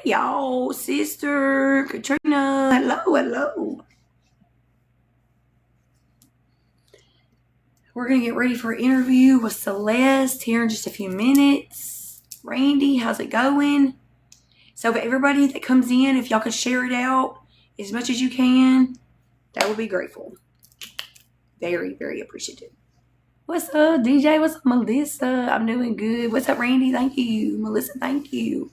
y'all, sister Katrina. Hello, hello. We're going to get ready for an interview with Celeste here in just a few minutes. Randy, how's it going? So for everybody that comes in, if y'all could share it out as much as you can, that would be grateful. Very, very appreciative. What's up, DJ? What's up, Melissa? I'm doing good. What's up, Randy? Thank you. Melissa, thank you.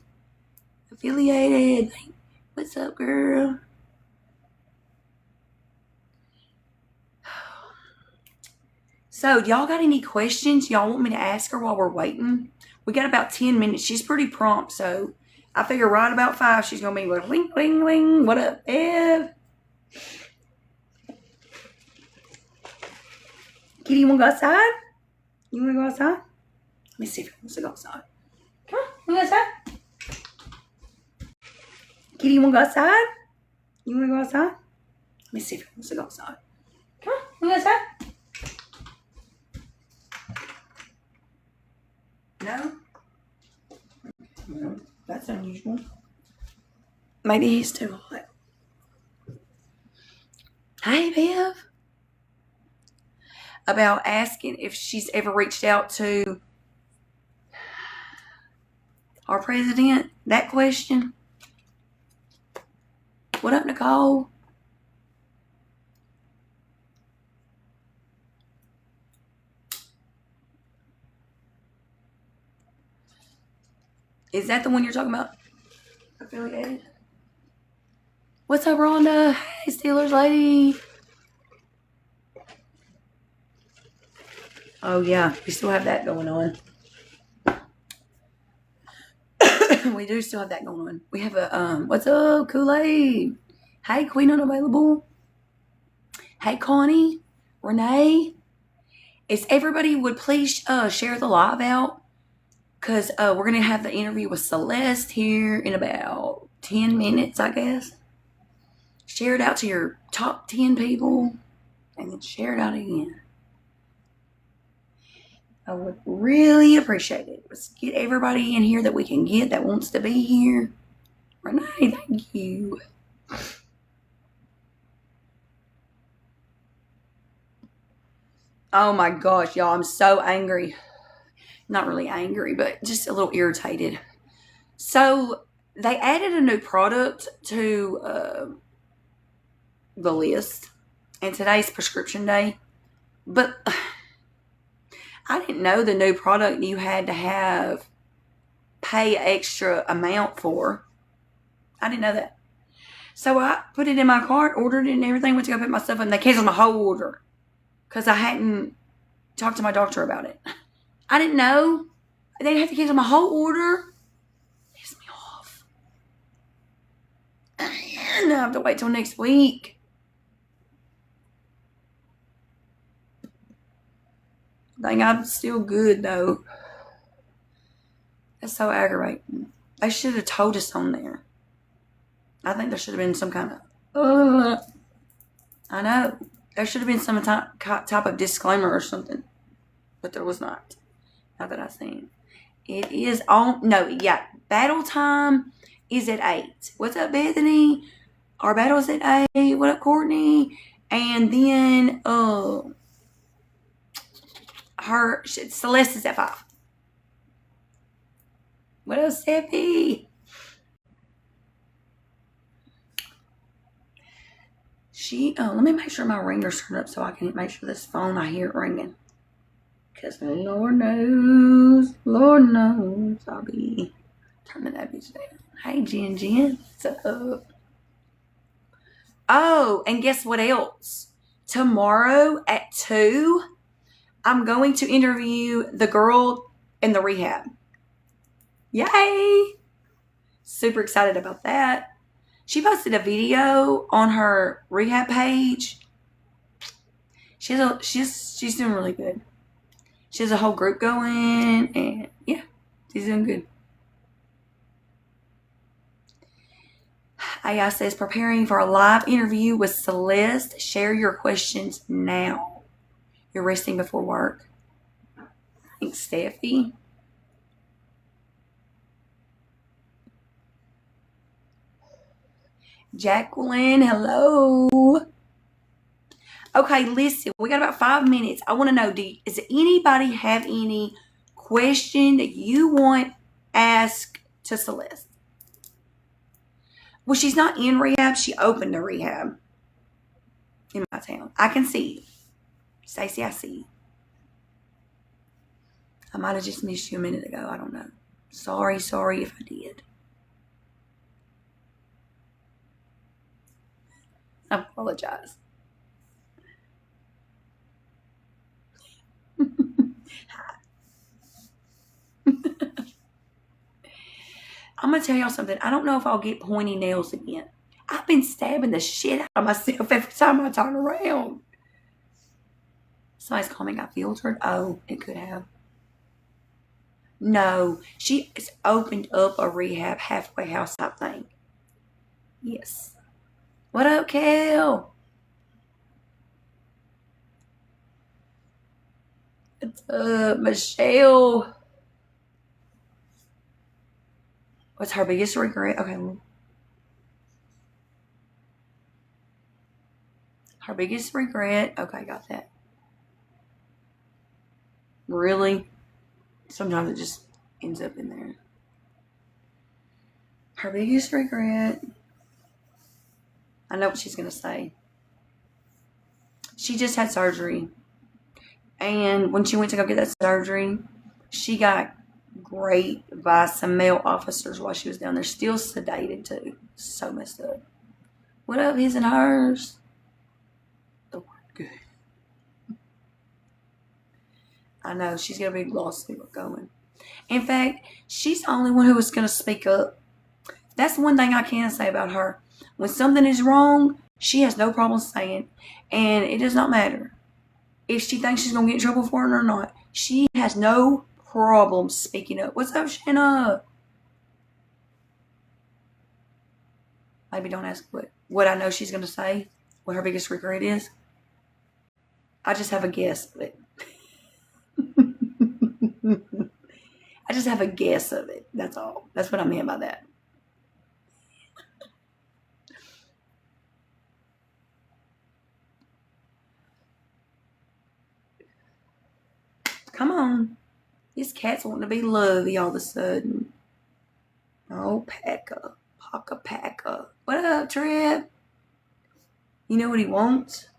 Affiliated. What's up, girl? So, y'all got any questions y'all want me to ask her while we're waiting? We got about 10 minutes. She's pretty prompt, so I figure right about 5 she's going to be like, ling, ling, ling. What up, Ev? Kitty, you want to go outside? You want to go outside? Let me see if he wants to go outside. Come on, you want to go outside? Kitty, you want to go outside? You want to go outside? Let me see if he wants to go outside. Come on, you want to go outside? No? No, that's unusual. Maybe he's too hot. Hey, Bev. About asking if she's ever reached out to our president. That question. What up, Nicole? Is that the one you're talking about? Affiliated? What's up, Rhonda? Hey, Steelers lady. Oh, yeah. We still have that going on. We do still have that going on. We have a, what's up, Kool-Aid? Hey, Queen Unavailable. Hey, Connie. Renee. If everybody would please share the live out. Because we're going to have the interview with Celeste here in about 10 minutes, I guess. Share it out to your top 10 people. And then share it out again. I would really appreciate it. Let's get everybody in here that we can get that wants to be here. Renee, thank you. Oh my gosh, y'all. I'm so angry. Not really angry, but just a little irritated. So they added a new product to the list, and today's prescription day. But I didn't know the new product you had to pay extra amount for. I didn't know that. So I put it in my cart, ordered it and everything, went to go pick my stuff up, and they canceled my whole order because I hadn't talked to my doctor about it. I didn't know. They'd have to cancel my whole order. Piss me off. And I have to wait till next week. I think I'm still good, though. That's so aggravating. They should have told us on there. I think there should have been some kind of... I know. There should have been some type of disclaimer or something. But there was not. Not that I've seen. It is on... No, yeah. Battle time is at 8. What's up, Bethany? Our battle's at 8. What up, Courtney? And then... Celeste is at 5. What else, Steffi? Let me make sure my ringer's turned up so I can make sure this phone, I hear it ringing. Because Lord knows, I'll be turning that bitch down. Hey, Jen, what's up? Oh, and guess what else? Tomorrow at 2, I'm going to interview the girl in the rehab. Yay! Super excited about that. She posted a video on her rehab page. She's doing really good. She has a whole group going, and yeah, she's doing good. AI says, preparing for a live interview with Celeste. Share your questions now. You're resting before work. Thanks, Steffi. Jacqueline, hello. Okay, listen, we got about 5 minutes. I want to know, does anybody have any question that you want asked to Celeste? Well, she's not in rehab. She opened a rehab in my town. I can see you. Stacey, I see you. I might have just missed you a minute ago. I don't know. Sorry if I did. I apologize. I'm going to tell y'all something. I don't know if I'll get pointy nails again. I've been stabbing the shit out of myself every time I turn around. Somebody's comment got filtered. Oh, it could have. No, she has opened up a rehab halfway house type thing. Yes. What up, Kel? What's up, Michelle? What's her biggest regret? Okay. Her biggest regret. Okay, got that. Really? Sometimes it just ends up in there. Her biggest regret. I know what she's going to say. She just had surgery. And when she went to go get that surgery, she got raped by some male officers while she was down there. Still sedated, too. So messed up. What up, his and hers? Oh, good. I know. She's got a big lawsuit going. In fact, she's the only one who was going to speak up. That's one thing I can say about her. When something is wrong, she has no problem saying it. And it does not matter if she thinks she's going to get in trouble for it or not. She has no problem speaking up. What's up, Shanna? Maybe don't ask what I know she's going to say, what her biggest regret is. I just have a guess of it. I just have a guess of it. That's all. That's what I meant by that. Come on. These cats want to be lovey all of a sudden. Oh, Pekka. Paka. What up, Trip? You know what he wants?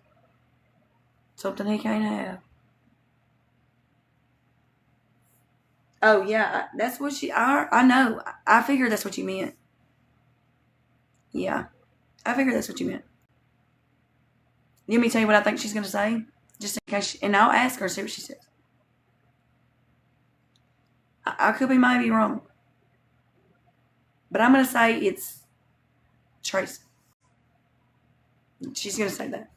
Something he can't have. Oh, yeah. That's what I know. I figured that's what you meant. Yeah. I figured that's what you meant. You want me to tell you what I think she's going to say? Just in case. And I'll ask her, see what she says. I could be maybe wrong. But I'm going to say it's Tracy. She's going to say that.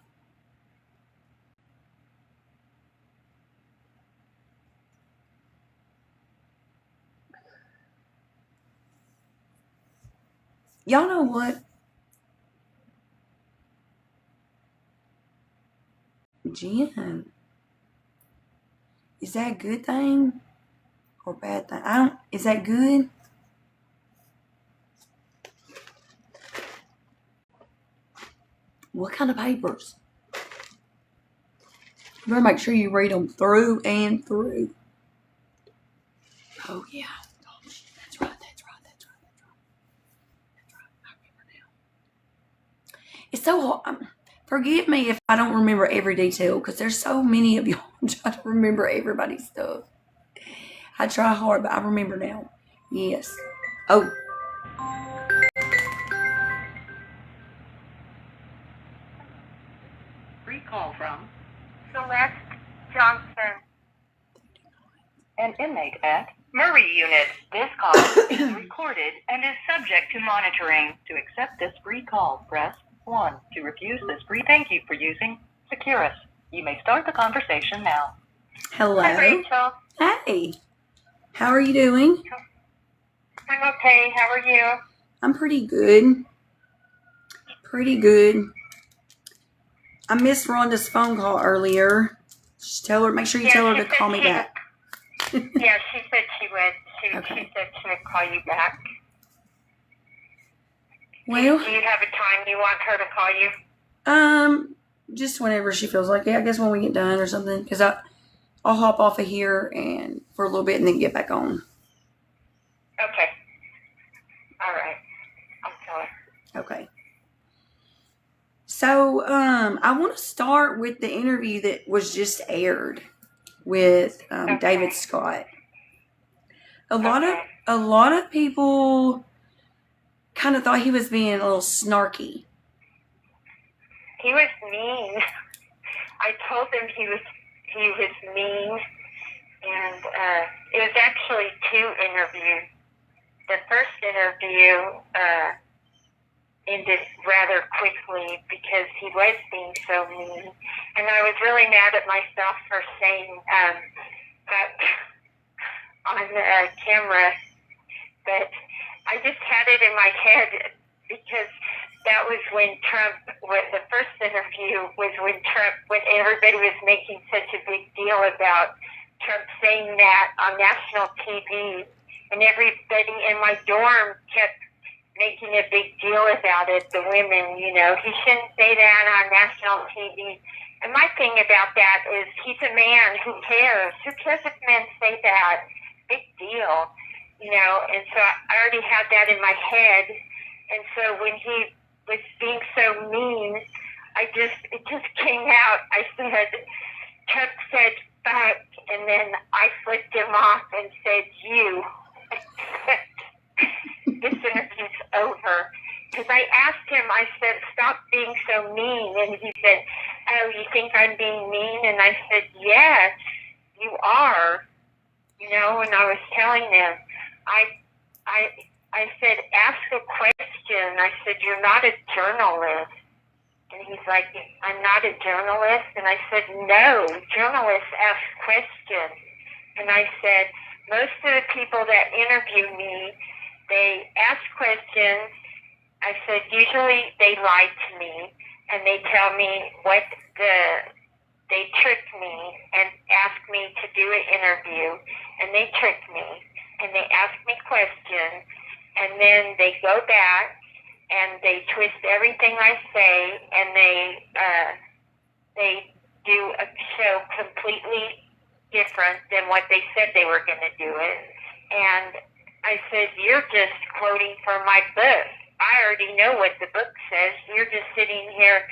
Y'all know what? Jen. Is that a good thing or bad thing? Is that good? What kind of papers? You better make sure you read them through and through. Oh, yeah. Oh, that's right. I remember now. It's so hard. Forgive me if I don't remember every detail because there's so many of y'all trying to remember everybody's stuff. I try hard, but I remember now. Yes. Oh. Recall from Celeste Johnson, an inmate at Murray Unit. This call is recorded and is subject to monitoring. To accept this free call, press 1. To refuse this free, thank you for using Securus. You may start the conversation now. Hello. Hi, Rachel. Hey. How are you doing? I'm okay. How are you? I'm pretty good. I missed Rhonda's phone call earlier. Just make sure you tell her to call me back. Yeah, she said she would. She said she would call you back. Well, do you have a time you want her to call you? just whenever she feels like it. I guess when we get done or something. Because I'll hop off of here and for a little bit and then get back on. Okay. All right. I'll tell her. Okay. So, I want to start with the interview that was just aired with Okay. David Scott. A lot Okay. of people kind of thought he was being a little snarky. He was mean. I told him he was mean, and it was actually 2 interviews. The first interview ended rather quickly because he was being so mean, and I was really mad at myself for saying that on camera, but I just had it in my head because that was when the first interview was when everybody was making such a big deal about Trump saying that on national TV, and everybody in my dorm kept making a big deal about it, the women, he shouldn't say that on national TV. And my thing about that is he's a man. Who cares? Who cares if men say that? Big deal, and so I already had that in my head. And so when he was being so mean, it just came out. I said, Trump said fuck, and then I flipped him off and said you. This interview's over. Because I asked him, I said, stop being so mean. And he said, oh, you think I'm being mean? And I said, yes, you are. And I was telling him, I said, ask a question. I said, you're not a journalist. And he's like, I'm not a journalist? And I said, no, journalists ask questions. And I said, most of the people that interview me, they ask questions. I said, usually they lie to me and they tell me they trick me and ask me to do an interview, and they trick me and they ask me questions, and then they go back and they twist everything I say, and they do a show completely different than what they said they were going to do it. And I said, you're just quoting from my book. I already know what the book says. You're just sitting here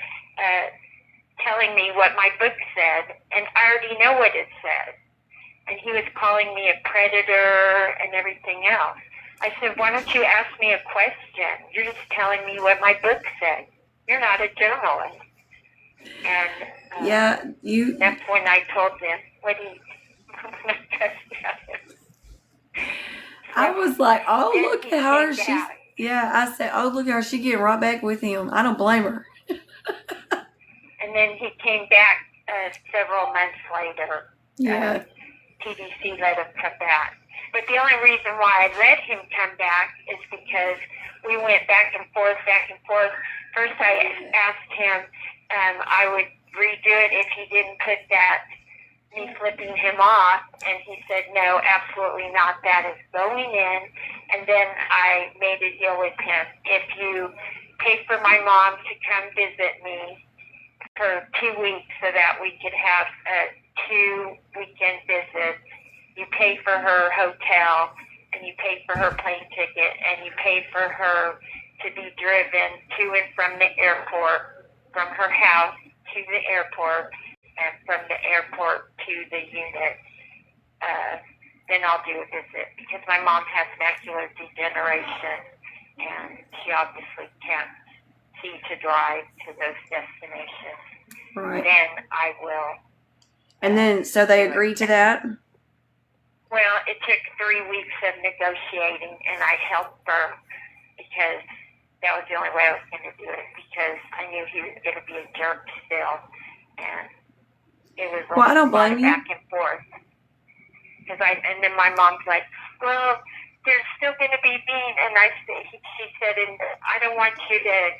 telling me what my book said, and I already know what it said. And he was calling me a predator and everything else. I said, why don't you ask me a question? You're just telling me what my book said. You're not a journalist. And that's when I told him what he I was like, oh, look at her. I said, oh, look at her. She getting right back with him. I don't blame her. And then he came back several months later. Yeah. TDC let him come back. But the only reason why I let him come back is because we went back and forth. First I asked him I would redo it if he didn't put me flipping him off, and he said, no, absolutely not. That is going in. And then I made a deal with him. If you pay for my mom to come visit me for 2 weeks so that we could have 2 weekend visits, you pay for her hotel, and you pay for her plane ticket, and you pay for her to be driven to and from the airport, from her house to the airport, and from the airport to the unit, then I'll do a visit. Because my mom has macular degeneration, and she obviously can't see to drive to those destinations. Right. Then I will. And then, so they agreed to that? Well, it took 3 weeks of negotiating, and I helped her because that was the only way I was going to do it, because I knew he was going to be a jerk still, and it was well, I don't blame you. Back and forth. And then my mom's like, well, they're still going to be mean, and she said, and I don't want you to,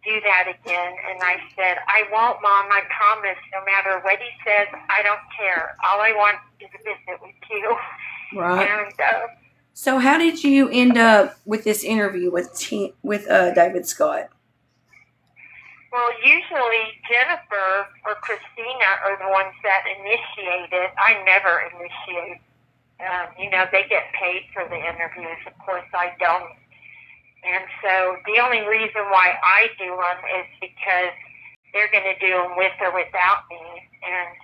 do that again. And I said, I won't, Mom, I promise. No matter what he says, I don't care. All I want is a visit with you. Right. And So how did you end up with this interview with David Scott? Well, usually Jennifer or Christina are the ones that initiate it. I never initiate. They get paid for the interviews. Of course, I don't. And so the only reason why I do them is because they're going to do them with or without me. And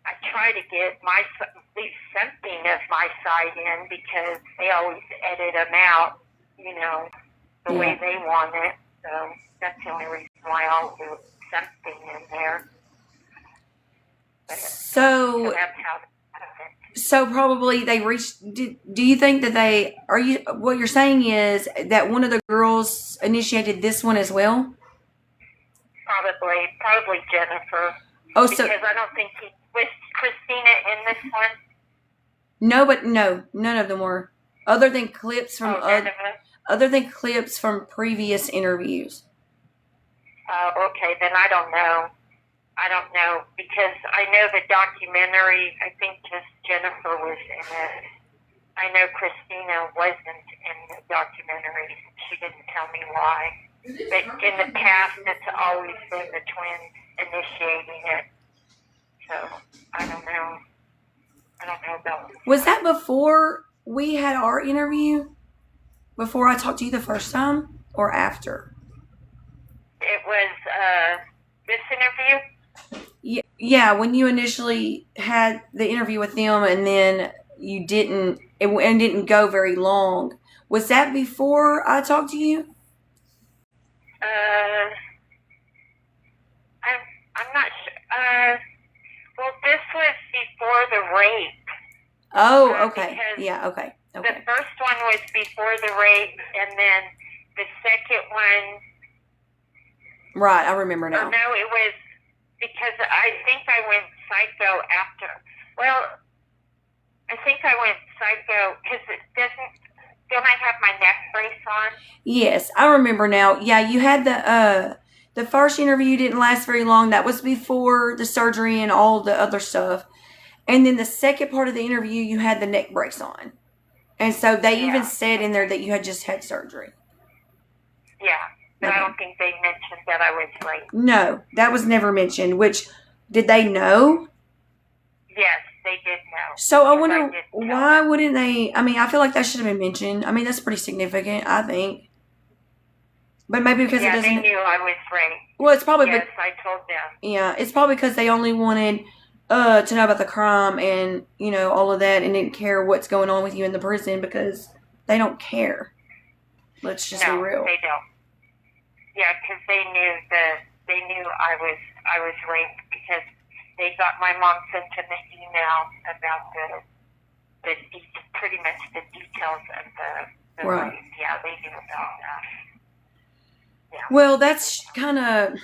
I try to get at least something of my side in because they always edit them out, the way they want it. So that's the only reason why I'll do something in there. So that's how. So probably they reached. Do you think that what you're saying is that one of the girls initiated this one as well? Probably Jennifer. Oh, because I don't think was Christina in this one. No, but no, none of them were. Other than clips from previous interviews. Okay, then I don't know. Because I know the documentary, I think just Jennifer was in it. I know Christina wasn't in the documentary. She didn't tell me why. But in the past, it's always been the twins initiating it. So, I don't know. I don't know about it. Was that before we had our interview? Before I talked to you the first time? Or after? It was this interview? Yeah, when you initially had the interview with them and then you didn't go very long. Was that before I talked to you? I'm not sure. Well, this was before the rape. Oh, okay. Yeah, okay. The first one was before the rape, and then the second one... Right, I remember now. No, it was... Because I think I went psycho after. Well, I think I went psycho because don't I have my neck brace on? Yes, I remember now. Yeah, you had the first interview didn't last very long. That was before the surgery and all the other stuff. And then the second part of the interview, you had the neck brace on. And so they even said in there that you had just had surgery. Yeah. But I don't think they mentioned that I was late. No, that was never mentioned. Which, did they know? Yes, they did know. So I wonder, why wouldn't they? I mean, I feel like that should have been mentioned. I mean, that's pretty significant, I think. But maybe because it doesn't... they knew I was late. Well, it's probably... Yes, I told them. Yeah, it's probably because they only wanted to know about the crime and, all of that and didn't care what's going on with you in the prison because they don't care. Let's just be real. No, they don't. Yeah, because they knew I was raped because they got my mom sent an email about pretty much the details of the rape. Yeah, they knew about that. Yeah. Well, that's kind of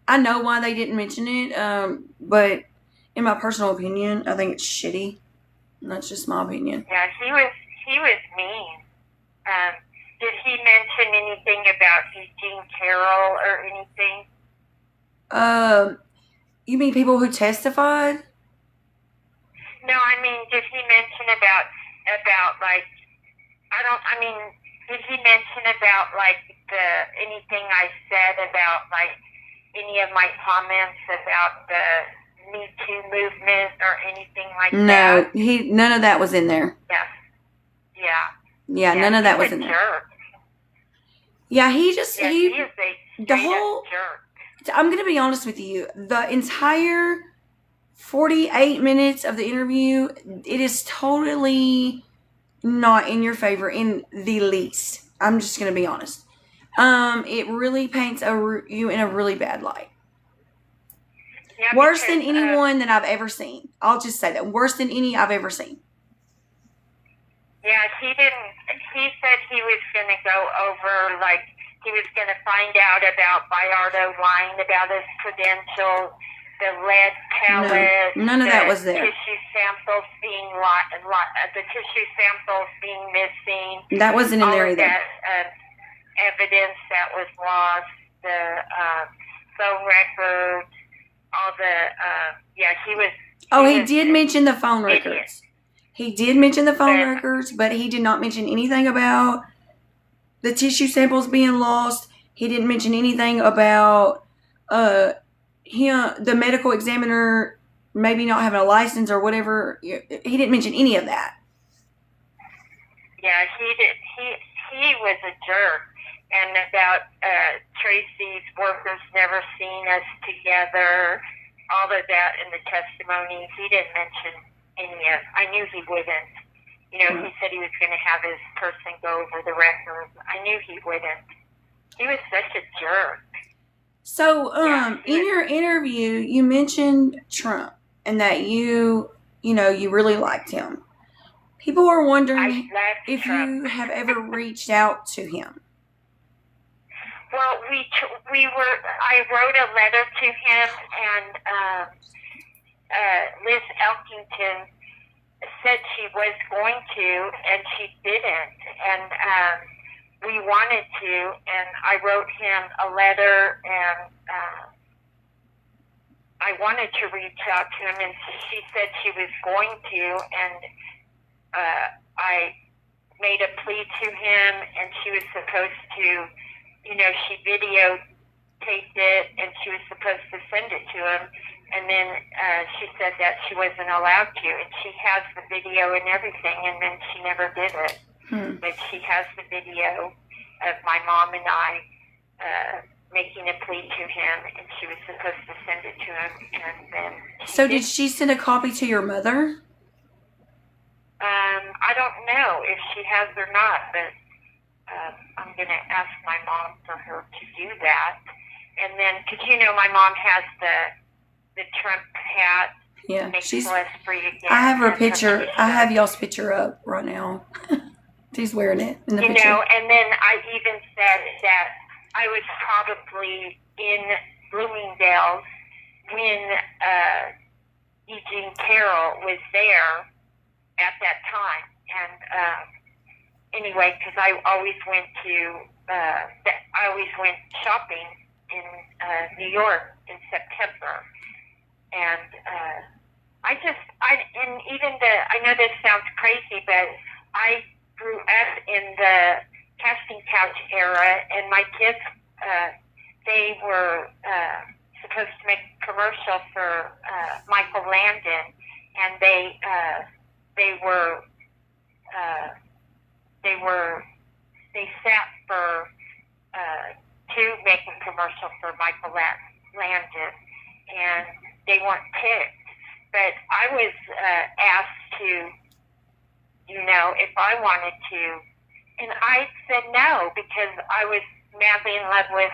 I know why they didn't mention it, but in my personal opinion, I think it's shitty. And that's just my opinion. Yeah, he was mean. Did he mention anything about Eugene Carroll or anything? You mean people who testified? No, I mean, did he mention about did he mention about anything I said about any of my comments about the Me Too movement or anything like that? No, none of that was in there. Yeah, none of that was in there. Jerk. Yeah, he is a jerk. I'm going to be honest with you. The entire 48 minutes of the interview, it is totally not in your favor in the least. I'm just going to be honest. It really paints you in a really bad light. Yeah, worse than anyone that I've ever seen. I'll just say that. Worse than any I've ever seen. Yeah, he said he was going to go over, he was going to find out about Bayardo lying about his credentials, the lead pellets. No, none of that was there. Tissue samples being missing. That wasn't in there either. That evidence that was lost, the phone records, all the, he was... he did mention the phone records. He did mention the phone But- records, but he did not mention anything about the tissue samples being lost. He didn't mention anything about the medical examiner maybe not having a license or whatever. He didn't mention any of that. Yeah, he did. He was a jerk. And about Tracy's workers never seen us together, all of that in the testimony, he didn't mention any of. I knew he wouldn't. You know, he said he was going to have his person go over the records. I knew he wouldn't. He was such a jerk. So, in your interview, you mentioned Trump and that you really liked him. People are wondering if you have ever reached out to him. Well, I wrote a letter to him, and Liz Elkington said she was going to, and she didn't. And we wanted to, and I wrote him a letter, and I wanted to reach out to him, and she said she was going to, and I made a plea to him, and she was supposed to, she videotaped it, and she was supposed to send it to him, and then she said that she wasn't allowed to, and she has the video and everything, and then she never did it. But she has the video of my mom and I making a plea to him, and she was supposed to send it to him, and then did she send a copy to your mother? I don't know if she has or not, but I'm going to ask my mom for her to do that. And then, because my mom has the Trump hat. Yeah, she's Celeste Beard again. I have her picture. I have y'all's picture up right now. She's wearing it in the picture. And then I even said that I was probably in Bloomingdale's when Eugene Carroll was there at that time. And anyway, because I always went shopping in New York in September, and I know this sounds crazy, but I grew up in the casting couch era, and my kids, they were supposed to make a commercial for Michael Landon, and they sat for to make a commercial for Michael Landon, and they weren't picked. But I was asked to, if I wanted to, and I said no because I was madly in love with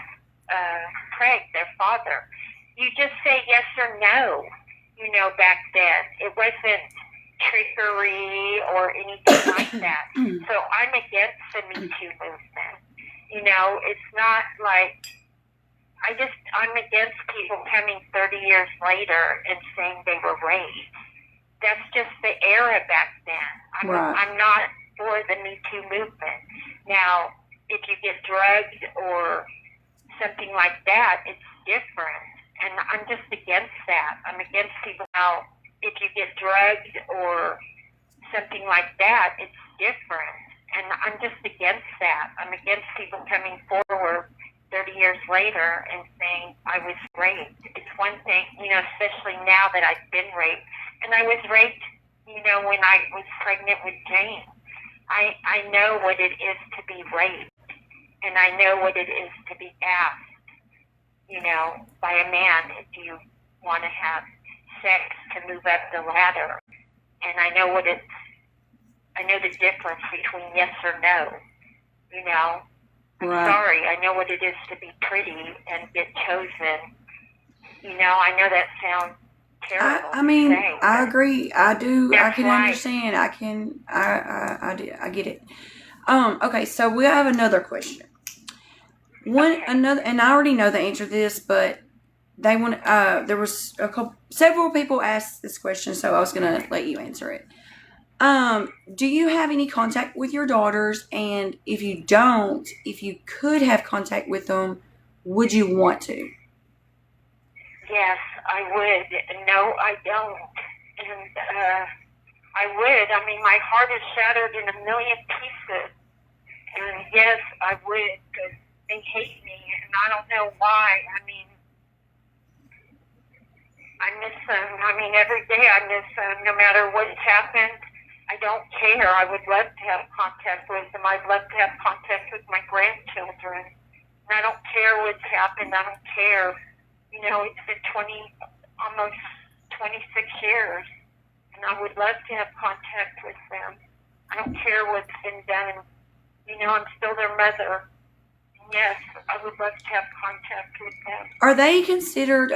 Craig, their father. You just say yes or no, back then. It wasn't trickery or anything like that. So I'm against the Me Too movement. It's not like I'm against people coming 30 years later and saying they were raped. That's just the era back then. I'm not for the Me Too movement. Now, if you get drugged or something like that, it's different. And I'm just against that. I'm against people now. If you get drugged or something like that, it's different. And I'm just against that. I'm against people coming forward 30 years later and saying I was raped. It's one thing, especially now that I've been raped. And I was raped, when I was pregnant with Jane. I know what it is to be raped. And I know what it is to be asked, by a man if you want to have sex to move up the ladder. And I know the difference between yes or no, I'm sorry, I know what it is to be pretty and get chosen. I know that sounds terrible. I agree. I do. I can right. understand. I get it. Okay, so we have another question. And I already know the answer to this, but they want. There was several people asked this question, so I was gonna let you answer it. Do you have any contact with your daughters? And if you don't, if you could have contact with them, would you want to? Yes, I would. No, I don't. And I would. I mean, my heart is shattered in a million pieces. And yes, I would, because they hate me, and I don't know why. I mean, I miss them. I mean, every day I miss them, no matter what's happened. I don't care. I would love to have contact with them. I'd love to have contact with my grandchildren. And I don't care what's happened. I don't care. You know, it's been almost 26 years, and I would love to have contact with them. I don't care what's been done. You know, I'm still their mother. And yes, I would love to have contact with them. Are they considered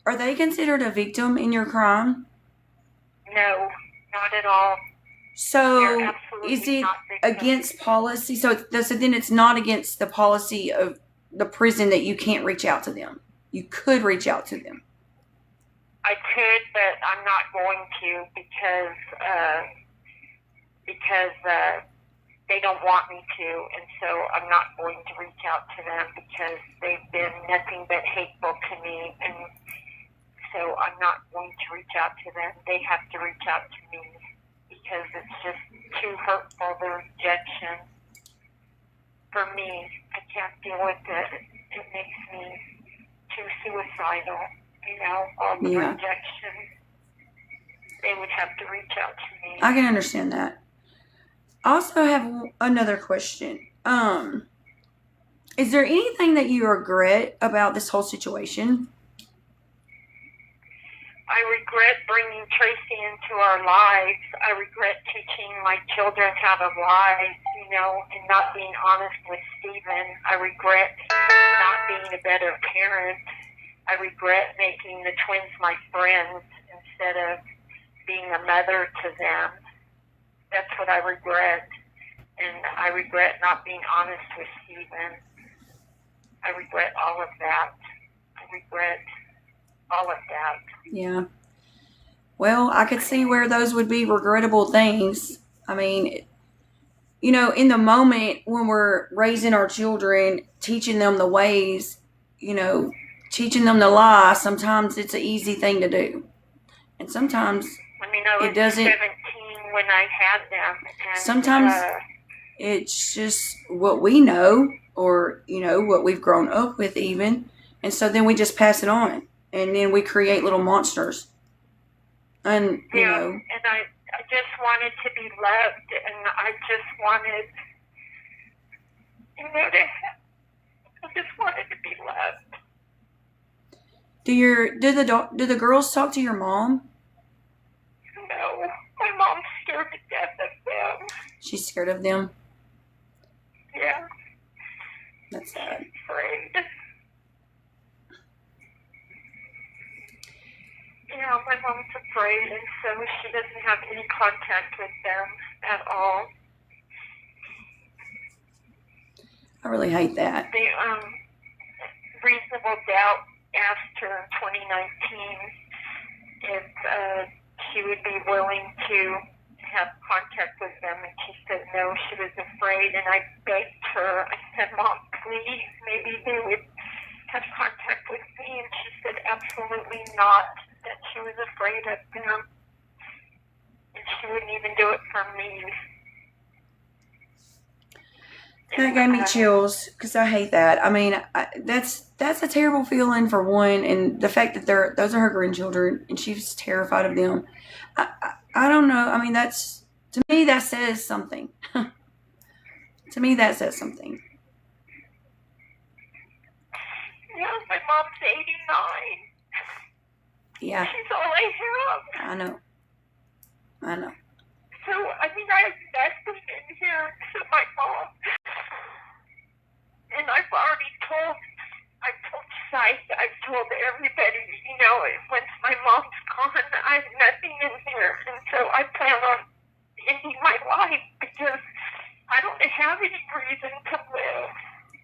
Are they considered a victim in your crime? No, not at all. So is it against policy? So then it's not against the policy of the prison that you can't reach out to them. You could reach out to them. I could, but I'm not going to because they don't want me to, and so I'm not going to reach out to them because they've been nothing but hateful to me, and so I'm not going to reach out to them. They have to reach out to me because it's just too hurtful, the rejection. For me, I can't deal with it. It makes me too suicidal, you know, all the rejection. They would have to reach out to me. I can understand that. I also have another question. Is there anything that you regret about this whole situation? I regret bringing Tracy into our lives. I regret teaching my children how to lie, you know, and not being honest with Stephen. I regret not being a better parent. I regret making the twins my friends instead of being a mother to them. That's what I regret. And I regret not being honest with Stephen. I regret all of that. I regret all of that. Yeah. Well, I could see where those would be regrettable things. I mean, you know, in the moment when we're raising our children, teaching them the ways, you know, teaching them to lie, sometimes it's an easy thing to do. And sometimes it doesn't. 17 when I had them. And, sometimes it's just what we know, or, you know, what we've grown up with even. And so then we just pass it on. And then we create little monsters. And, you know. And I just wanted to be loved. And I just wanted, you know, I just wanted to be loved. Do the girls talk to your mom? No. My mom's scared to death of them. She's scared of them? Yeah. That's sad. She's afraid. Yeah, my mom's afraid, and so she doesn't have any contact with them at all. I really hate that. The Reasonable Doubt asked her in 2019 if she would be willing to have contact with them, and she said no, she was afraid, and I begged her. I said, Mom, please, maybe they would have contact with me, and she said absolutely not, that she was afraid of them, and she wouldn't even do it for me. That gave me chills, because I hate that. I mean, that's a terrible feeling for one, and the fact that those are her grandchildren, and she's terrified of them. I don't know. I mean, to me, that says something. To me, that says something. Yeah, my mom's 89. Yeah. She's all I have. I know. So, I mean, I have nothing in here except my mom. And I've told Syke, I've told everybody, you know, once my mom's gone, I have nothing in here. And so I plan on ending my life because I don't have any reason to live.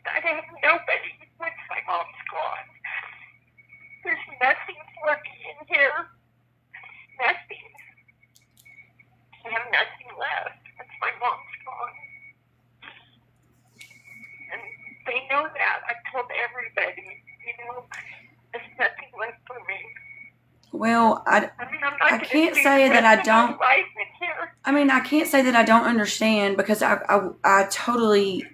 I have nobody once my mom's gone. There's nothing for me in here. Nothing. I have nothing left once my mom's gone. And they know that. I told everybody, you know, there's nothing left for me. Well, I mean, I'm not can't say that I don't. Life in here. I mean, I can't say that I don't understand because I totally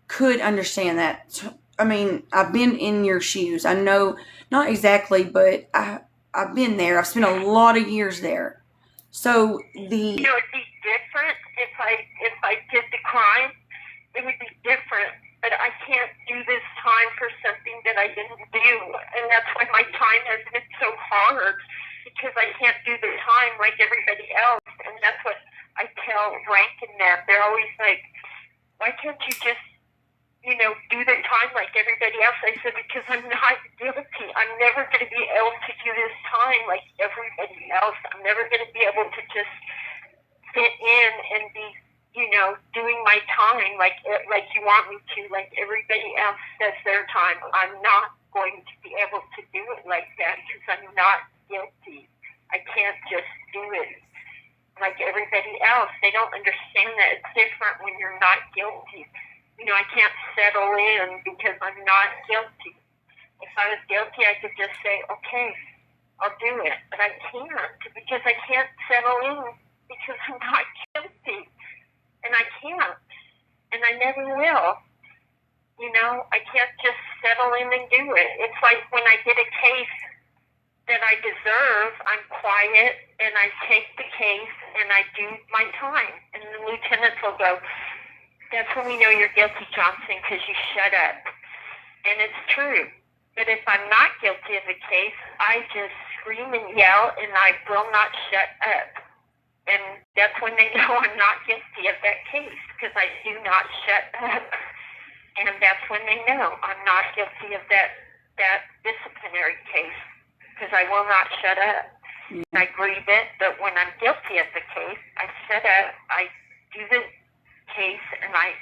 could understand that. I mean, I've been in your shoes. I know, not exactly, but I've been there. I've spent a lot of years there. So the It would be different if I did the crime. It would be different, but I can't do this time for something that I didn't do, and that's why my time has been so hard, because I can't do the time like everybody else, and that's what I tell Rank and them. They're always like, why can't you just, do the time like everybody else? I said, because I'm not guilty. I'm never going to be able to do this time like everybody else. I'm never going to be able to just fit in and be, doing my time like you want me to, like everybody else does their time. I'm not going to be able to do it like that because I'm not guilty. I can't just do it like everybody else. They don't understand that it's different when you're not guilty. I can't settle in because I'm not guilty. If I was guilty, I could just say, okay, I'll do it. But I can't because I can't settle in because I'm not guilty. And I can't. And I never will. I can't just settle in and do it. It's like when I get a case that I deserve, I'm quiet and I take the case and I do my time. And the lieutenants will go, that's when we know you're guilty, Johnson, because you shut up. And it's true. But if I'm not guilty of a case, I just scream and yell and I will not shut up. And that's when they know I'm not guilty of that case, because I do not shut up. And that's when they know I'm not guilty of that disciplinary case, because I will not shut up. Yeah. I grieve it, but when I'm guilty of the case, I shut up, I do the case, and I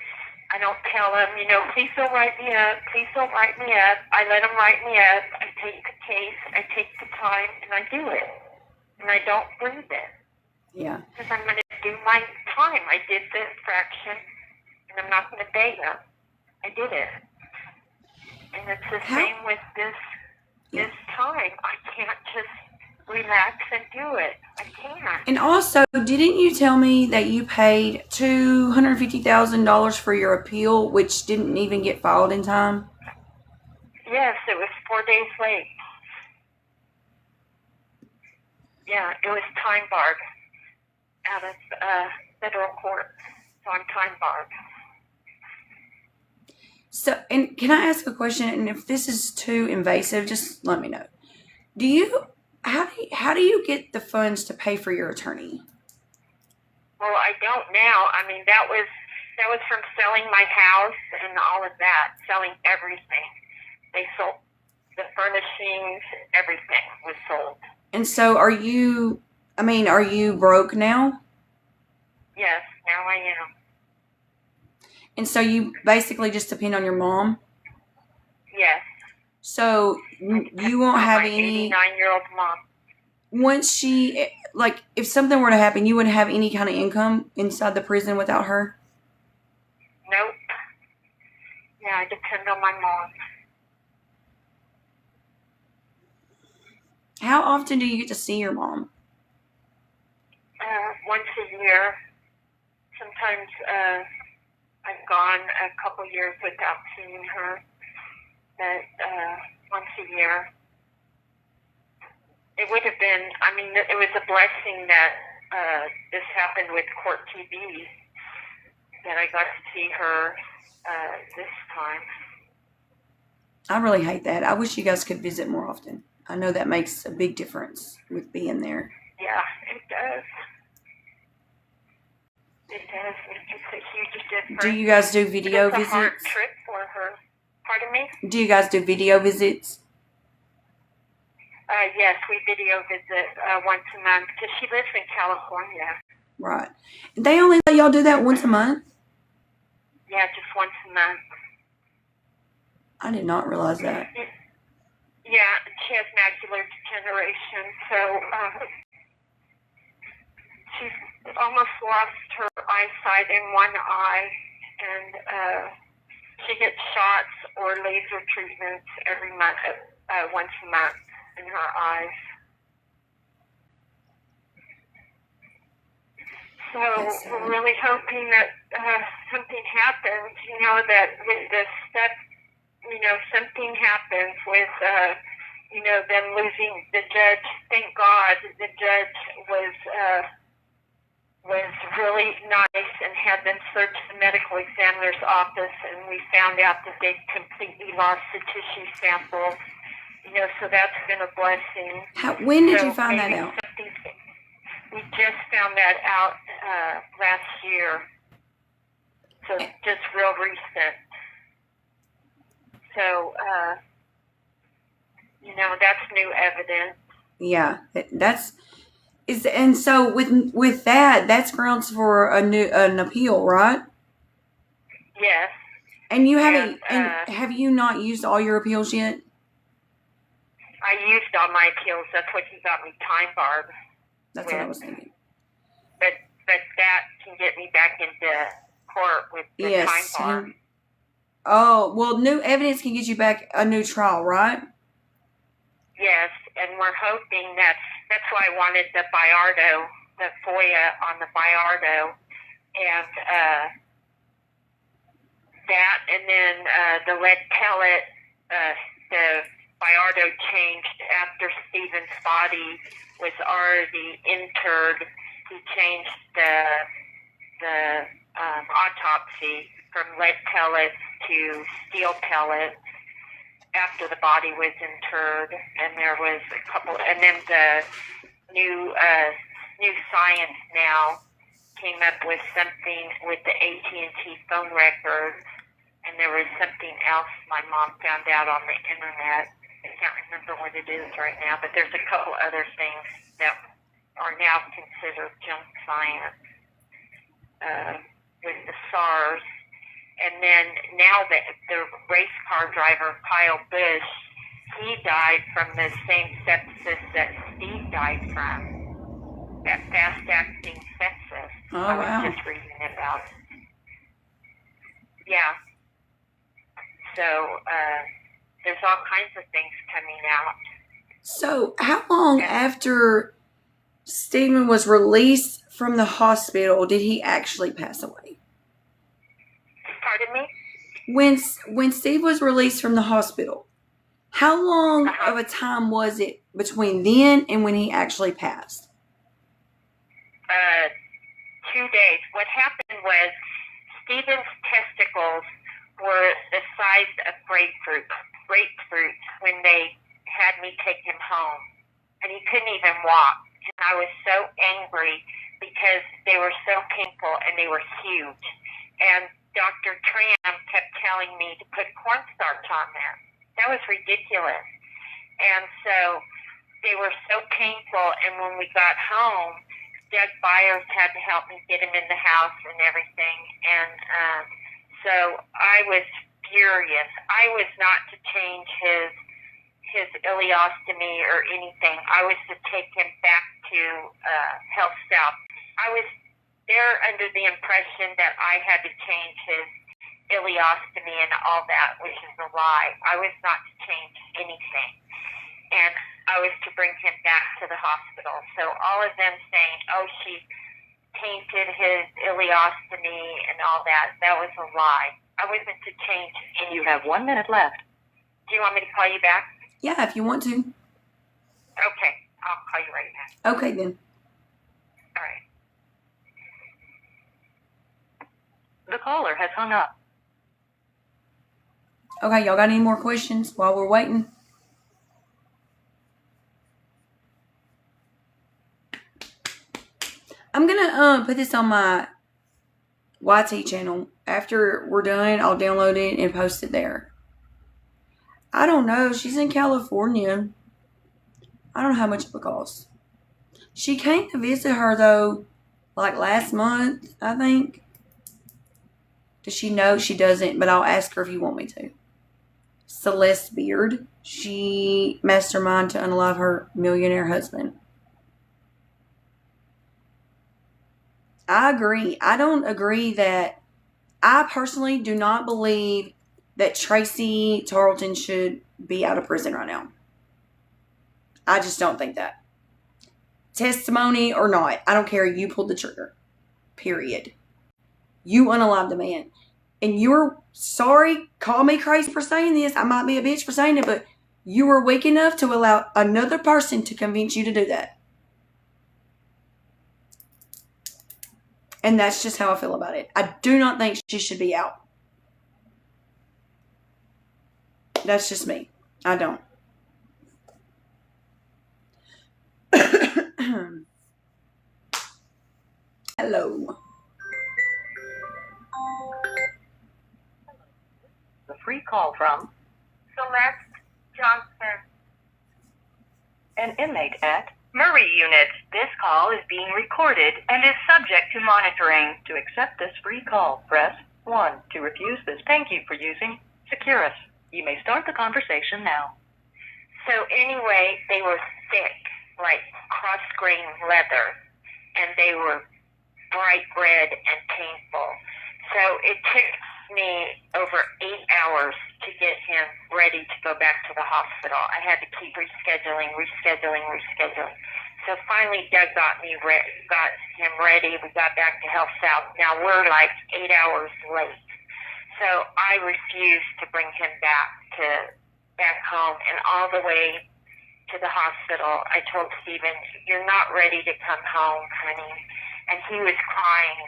don't tell them, please don't write me up, please don't write me up. I let them write me up. I take the case, I take the time, and I do it. And I don't grieve it. Yeah. Because I'm going to do my time. I did the infraction, and I'm not going to beg them. I did it. And it's the same with this time. I can't just relax and do it. I can't. And also, didn't you tell me that you paid $250,000 for your appeal, which didn't even get filed in time? Yes, it was 4 days late. Yeah, it was time barred out of federal court. So I'm time barred. So, and can I ask a question? And if this is too invasive, just let me know. How do you get the funds to pay for your attorney? Well, I don't now. I mean, that was from selling my house and all of that, selling everything. They sold the furnishings, everything was sold. And so are you broke now? Yes, now I am. And so you basically just depend on your mom? Yes. So you won't have any... 89-year-old mom. Once she, if something were to happen, you wouldn't have any kind of income inside the prison without her? Nope. Yeah, I depend on my mom. How often do you get to see your mom? Once a year. Sometimes I've gone a couple years without seeing her, but once a year. It would have been, it was a blessing that this happened with Court TV, that I got to see her this time. I really hate that. I wish you guys could visit more often. I know that makes a big difference with being there. Yeah, it does. It does. It's a huge difference. Do you guys do video visits? It's a hard visits? trip for her. Pardon me? Do you guys do video visits? Yes, we video visit once a month because she lives in California. Right. They only let y'all do that once a month? Yeah, just once a month. I did not realize that. Yeah, she has macular degeneration, so she's almost lost her eyesight in one eye, and she gets shots or laser treatments every month, once a month in her eyes. So we're really hoping that something happens, that with this stuff, something happens with, them losing the judge. Thank God the judge was really nice and had them search the medical examiner's office, and we found out that they completely lost the tissue samples. So that's been a blessing. When did you find that out? We just found that out last year. So just real recent. So, that's new evidence. Yeah, and so with that's grounds for an appeal, right? Yes. And you haven't, and have you not used all your appeals yet? I used all my appeals. That's what you got me time barred. That's what I was thinking. But that can get me back into court with the time bar. Oh, well, new evidence can get you back a new trial, right? Yes, and we're hoping that's why I wanted the Biardo, the FOIA on the Biardo, and that, and then the lead pellet, the Biardo changed after Stephen's body was already interred. He changed the autopsy from lead pellets to steel pellets after the body was interred, and there was a couple, and then the new science now came up with something with the AT&T phone records, and there was something else my mom found out on the internet. I can't remember what it is right now, but there's a couple other things that are now considered junk science with the SARS. And then now the race car driver, Kyle Busch, he died from the same sepsis that Steve died from, that fast-acting sepsis. Oh, I wow. was just reading about. Yeah. So there's all kinds of things coming out. So how long after Stephen was released from the hospital did he actually pass away? Pardon me? When Steve was released from the hospital, how long of a time was it between then and when he actually passed? 2 days. What happened was Stephen's testicles were the size of grapefruits when they had me take him home. And he couldn't even walk. And I was so angry because they were so painful and they were huge. And Dr. Tram kept telling me to put cornstarch on there. That was ridiculous. And so they were so painful. And when we got home, Doug Byers had to help me get him in the house and everything. And so I was furious. I was not to change his ileostomy or anything. I was to take him back to Health South. I was there under the impression that I had to change his ileostomy and all that, which is a lie. I was not to change anything. And I was to bring him back to the hospital. So all of them saying, oh, she tainted his ileostomy and all that, that was a lie. I wasn't to change anything. You have 1 minute left. Do you want me to call you back? Yeah, if you want to. Okay, I'll call you right now. Okay, then. All right. The caller has hung up. Okay, y'all got any more questions while we're waiting? I'm going to put this on my YT channel. After we're done, I'll download it and post it there. I don't know. She's in California. I don't know how much it costs. She came to visit her, though, like last month, I think. Does she know? She doesn't, but I'll ask her if you want me to. Celeste Beard. She masterminded to unalive her millionaire husband. I agree. I don't agree that... I personally do not believe that Tracy Tarleton should be out of prison right now. I just don't think that. Testimony or not, I don't care. You pulled the trigger. period. You unalived the man. And you're sorry, call me crazy for saying this. I might be a bitch for saying it, but you were weak enough to allow another person to convince you to do that. And that's just how I feel about it. I do not think she should be out. That's just me. I don't. Hello. The free call from Celeste Johnson. an inmate at Murray Unit. This call is being recorded and is subject to monitoring. To accept this free call, press 1. To refuse this, thank you for using Securus. You may start the conversation now. So anyway, they were thick, like cross-grain leather, and they were bright red and painful. So it took me over 8 hours to get him ready to go back to the hospital. I had to keep rescheduling. So finally, Doug got him ready. We got back to Health South. Now we're like 8 hours late. So I refused to bring him back home, and all the way to the hospital, I told Stephen, "You're not ready to come home, honey." And he was crying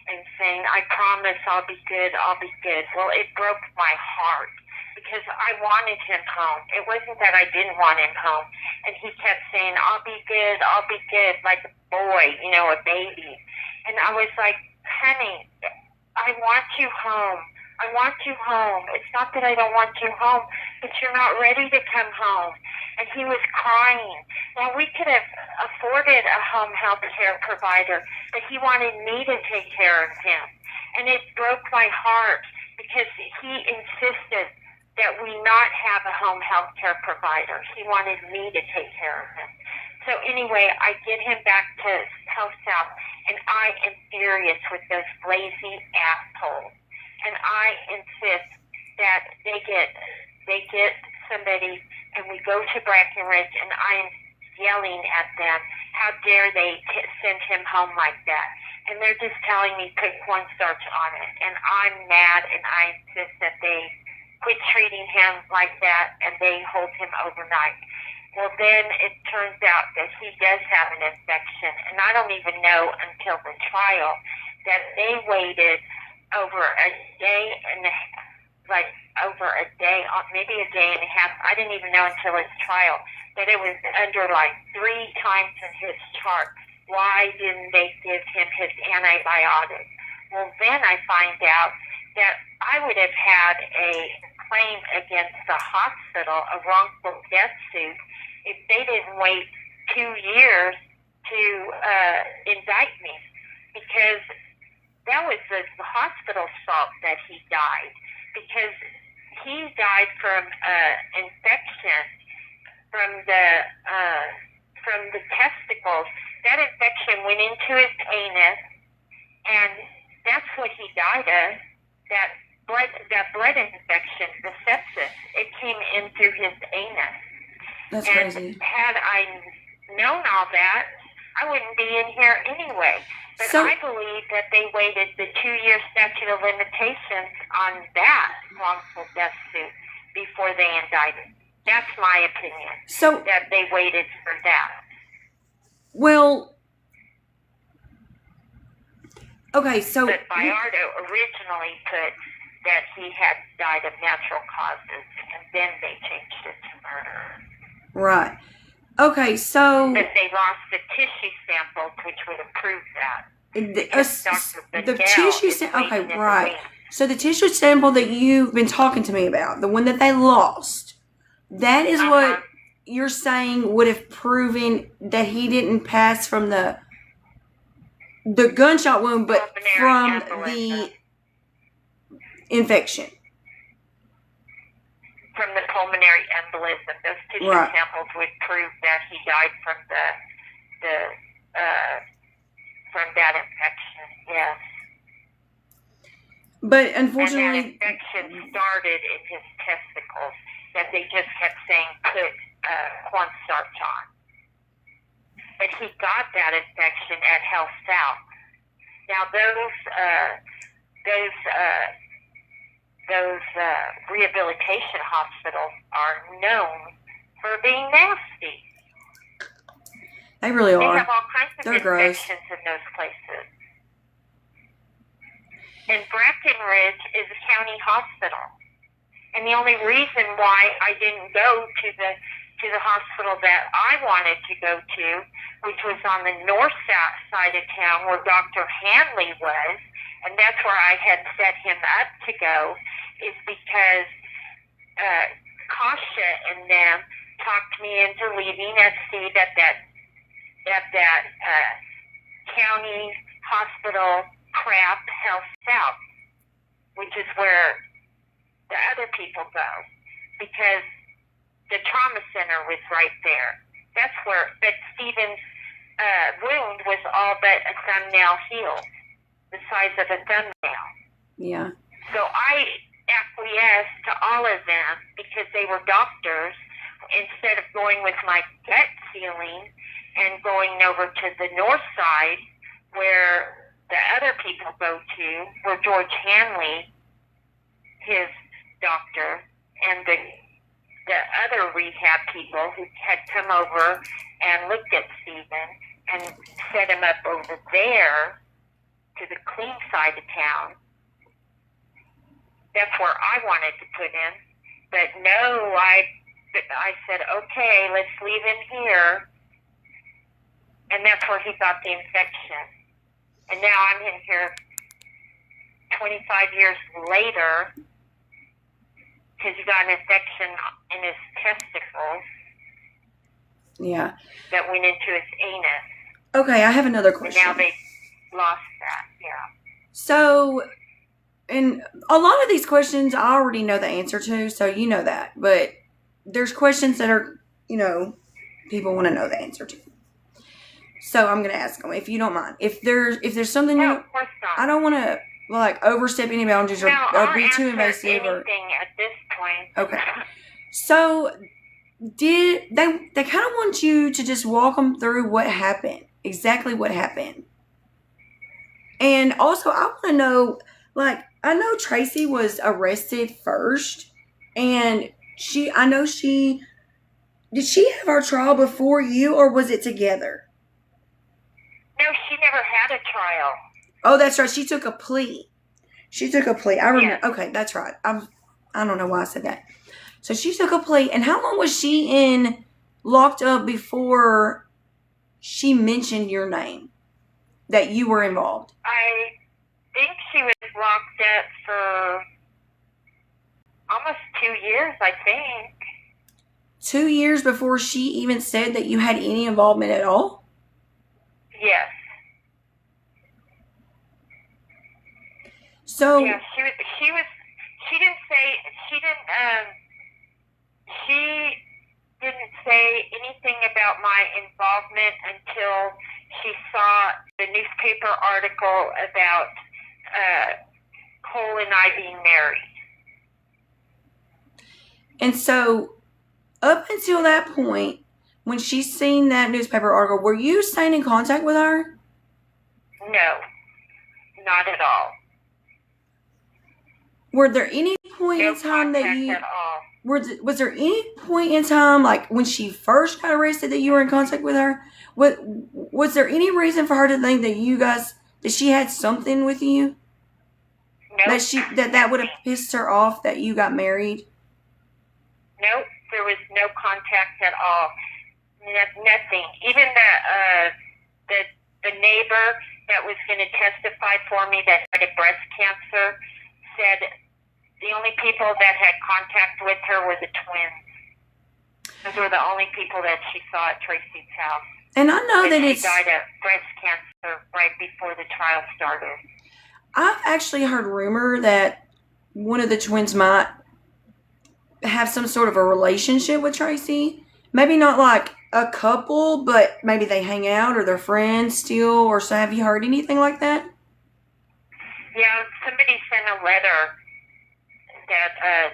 and saying, "I promise I'll be good, I'll be good." Well, it broke my heart because I wanted him home. It wasn't that I didn't want him home. And he kept saying, I'll be good, like a boy, a baby. And I was like, "Honey, I want you home. I want you home. It's not that I don't want you home, but you're not ready to come home." And he was crying. Now, we could have afforded a home health care provider, but he wanted me to take care of him. And it broke my heart because he insisted that we not have a home health care provider. He wanted me to take care of him. So anyway, I get him back to Health South, and I am furious with those lazy assholes. And I insist that they get somebody, and we go to Brackenridge, and I'm yelling at them, how dare they send him home like that? And they're just telling me put cornstarch on it. And I'm mad, and I insist that they quit treating him like that, and they hold him overnight. Well, then it turns out that he does have an infection, and I don't even know until the trial that they waited over a day and maybe a day and a half. I didn't even know until his trial that it was under like 3 times in his chart. Why didn't they give him his antibiotics? Well, then I find out that I would have had a claim against the hospital, a wrongful death suit, if they didn't wait 2 years to indict me, because that was the hospital's fault that he died, because he died from infection from the testicles. That infection went into his anus, and that's what he died of. That blood infection, the sepsis, it came in through his anus. That's and crazy. Had I known all that, I wouldn't be in here anyway. But So- I believe that they waited the 2-year statute of limitations on that wrongful death suit before they indicted. That's my opinion. So, That they waited for that. well, okay, so But Bayardo originally put that he had died of natural causes, and then they changed it to murder. right. Okay, so But they lost the tissue samples, which would have proved that. the tissue sample. Okay, right. So the tissue sample that you've been talking to me about, the one that they lost, that is what you're saying would have proven that he didn't pass from the gunshot wound, but from the infection. From the pulmonary embolism, those tissue Right. samples would prove that he died from from that infection. Yes. But And that unfortunately, infection started in his testicles, that they just kept saying put cornstarch on. But he got that infection at Health South. Now those rehabilitation hospitals are known for being nasty. They really They are. have all kinds of They're gross. infections in those places. And Brackenridge is a county hospital. And the only reason why I didn't go to the hospital that I wanted to go to, which was on the north side of town where Dr. Hanley was, and that's where I had set him up to go, is because Kasha and them talked me into leaving at Steve at that county hospital crap Health South, which is where the other people go, because the trauma center was right there. That's where, but Stephen's wound was all but a thumbnail healed, the size of a thumbnail. Yeah. So I acquiesced to all of them because they were doctors, instead of going with my gut feeling and going over to the north side where the other people go to, where George Hanley, his doctor, and the other rehab people who had come over and looked at Stephen and set him up over there to the clean side of town. That's where I wanted to put him. But no, I said, okay, let's leave him here. And that's where he got the infection. And now I'm in here 25 years later because he got an infection in his testicles. Yeah. That went into his anus. Okay, I have another question. And now they lost that, yeah. So, and a lot of these questions I already know the answer to, so you know that. But there's questions that are, people want to know the answer to. So I'm going to ask them, if you don't mind. If there's something No, of course not. I don't want to overstep any boundaries or be too invasive. Anything at this point. Okay. So they kind of want you to just walk them through what happened, exactly what happened. And also I want to know, I know Tracy was arrested first, and did she have her trial before you, or was it together? No, she never had a trial. Oh, that's right. She took a plea. I remember. Yes. Okay, that's right. I don't know why I said that. So she took a plea. And how long was she locked up before she mentioned your name, that you were involved? I think she was locked up for almost 2 years, I think. 2 years before she even said that you had any involvement at all? Yes. So yeah, she didn't say anything about my involvement until she saw the newspaper article about Cole and I being married. And so up until that point, when she's seen that newspaper article, were you staying in contact with her? No, not at all. Were there any point in time that you... at all. Was there any point in time, when she first got arrested, that you were in contact with her? Was there any reason for her to think that she had something with you? Nope. That would have pissed her off that you got married? Nope, there was no contact at all. Nothing. Even the neighbor that was going to testify for me that had breast cancer said the only people that had contact with her were the twins. Those were the only people that she saw at Tracy's house. And I know that she died of breast cancer right before the trial started. I've actually heard rumor that one of the twins might have some sort of a relationship with Tracy. Maybe not like a couple, but maybe they hang out or they're friends still. Or so, have you heard anything like that? Yeah, somebody sent a letter that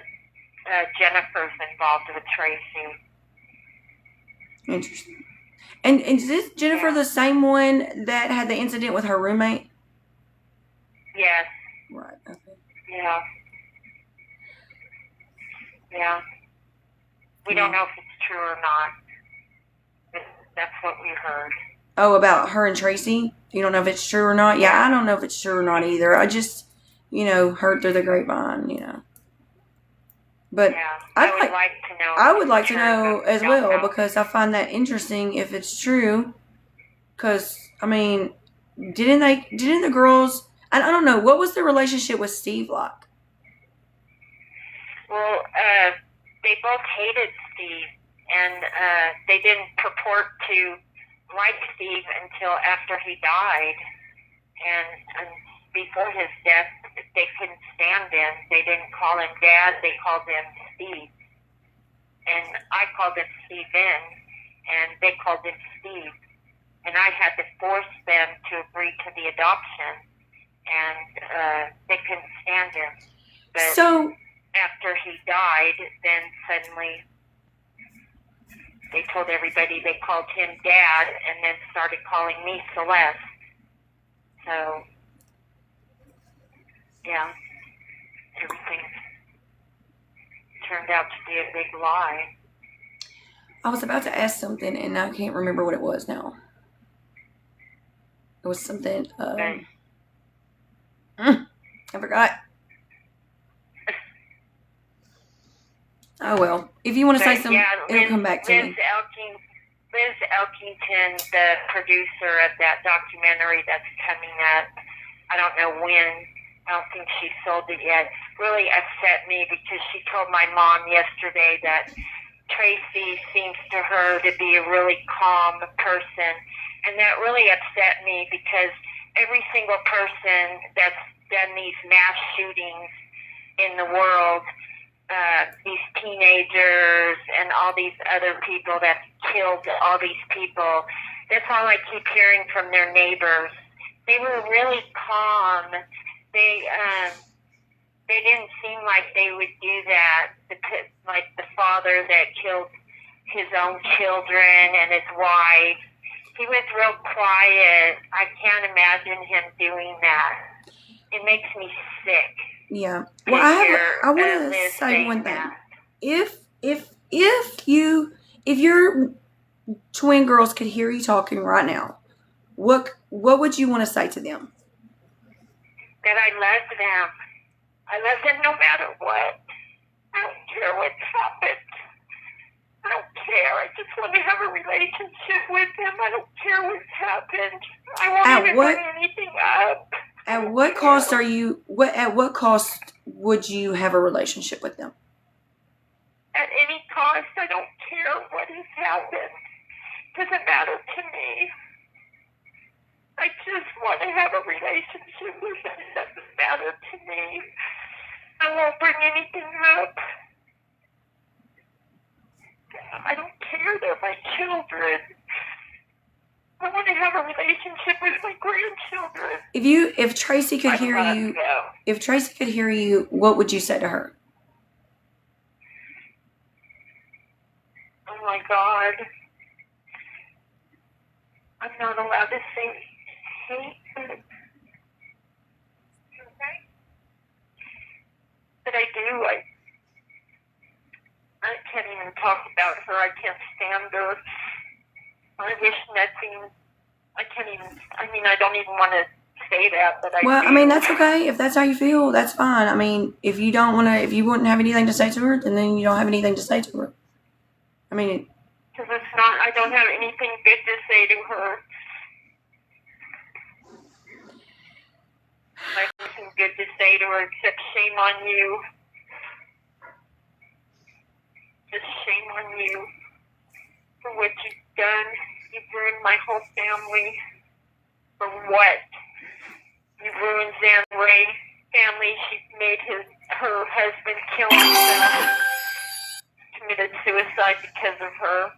Jennifer's involved with Tracy. Interesting. And is this Jennifer the same one that had the incident with her roommate? Yeah. We don't know if it's true or not. That's what we heard. Oh, about her and Tracy? You don't know if it's true or not? Yeah, I don't know if it's true or not either. I just, heard through the grapevine, But Yeah. I would like to know as well, because I find that interesting if it's true. Because, didn't the girls, I don't know, what was the relationship with Steve like? Well, they both hated Steve, and they didn't purport to like Steve until after he died. And before his death, they couldn't stand him. They didn't call him Dad, they called him Steve. And I called him Steven, and they called him Steve. And I had to force them to agree to the adoption, and they couldn't stand him. But So, after he died, then suddenly they told everybody they called him Dad, and then started calling me Celeste. So, yeah, everything turned out to be a big lie. I was about to ask something, and I can't remember what it was now. It was something, I forgot. Oh, well. If you want to say something, it'll come back to me. Liz Elkington, the producer of that documentary that's coming up, I don't know when, I don't think she sold it yet, really upset me because she told my mom yesterday that Tracy seems to her to be a really calm person. And that really upset me because every single person that's done these mass shootings in the world, these teenagers and all these other people that killed all these people, that's all I keep hearing from their neighbors. They were really calm. They didn't seem like they would do that. Like the father that killed his own children and his wife, he was real quiet. I can't imagine him doing that. It makes me sick. Yeah. Well, I want to say one thing. That. If your twin girls could hear you talking right now, what would you want to say to them? That I love them. I love them no matter what. I don't care what's happened. I don't care. I just want to have a relationship with them. I don't care what's happened. I won't even bring anything up. At what cost at what cost would you have a relationship with them? At any cost, I don't care what has happened. Doesn't matter to me. I just want to have a relationship with them. It doesn't matter to me. I won't bring anything up. I don't care. They're my children. I want to have a relationship with my grandchildren. If Tracy could hear you, if Tracy could hear you, what would you say to her? Oh my God. I'm not allowed to say hate. But I do. I can't even talk about her. I can't stand her. I wish nothing. I can't even. I don't even want to say that, but that's okay. If that's how you feel, that's fine. If you don't want to, if you wouldn't have anything to say to her, then you don't have anything to say to her. Because it's not. I don't have anything good to say to her. I have nothing good to say to her except shame on you. Just shame on you for what you've done. You've ruined my whole family. For what? You ruined Zan Ray's family. She made her husband kill himself. Committed suicide because of her.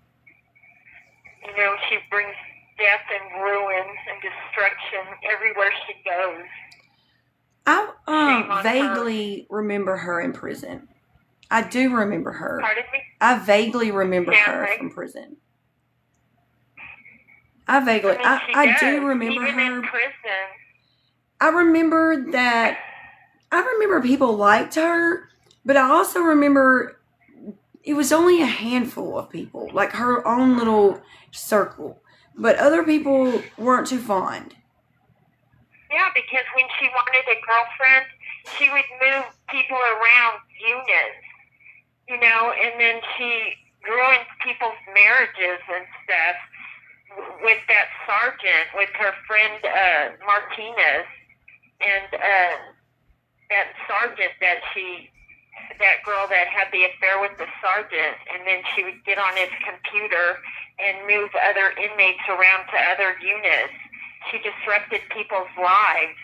She brings death and ruin and destruction everywhere she goes. I vaguely remember her in prison. I do remember her. Pardon me? I vaguely remember her from prison. I do remember even her. In prison. I remember people liked her, but I also remember it was only a handful of people, like her own little circle. But other people weren't too fond. Yeah, because when she wanted a girlfriend, she would move people around units, and then she ruined people's marriages and stuff with that sergeant, with her friend Martinez, and that sergeant that girl that had the affair with the sergeant, and then she would get on his computer and move other inmates around to other units. She disrupted people's lives,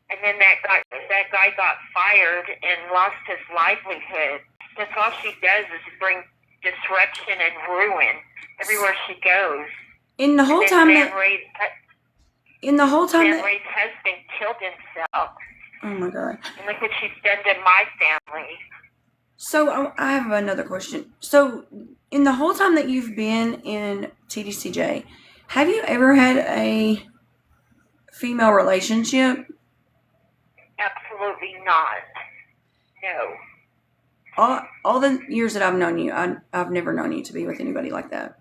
and then that guy got fired and lost his livelihood. That's all she does is bring disruption and ruin everywhere she goes. In the whole time Dan Ray's husband killed himself. Oh my God! And look what she's done to my family. So I have another question. So in the whole time that you've been in TDCJ, have you ever had a female relationship? Absolutely not. No. All the years that I've known you, I've never known you to be with anybody like that.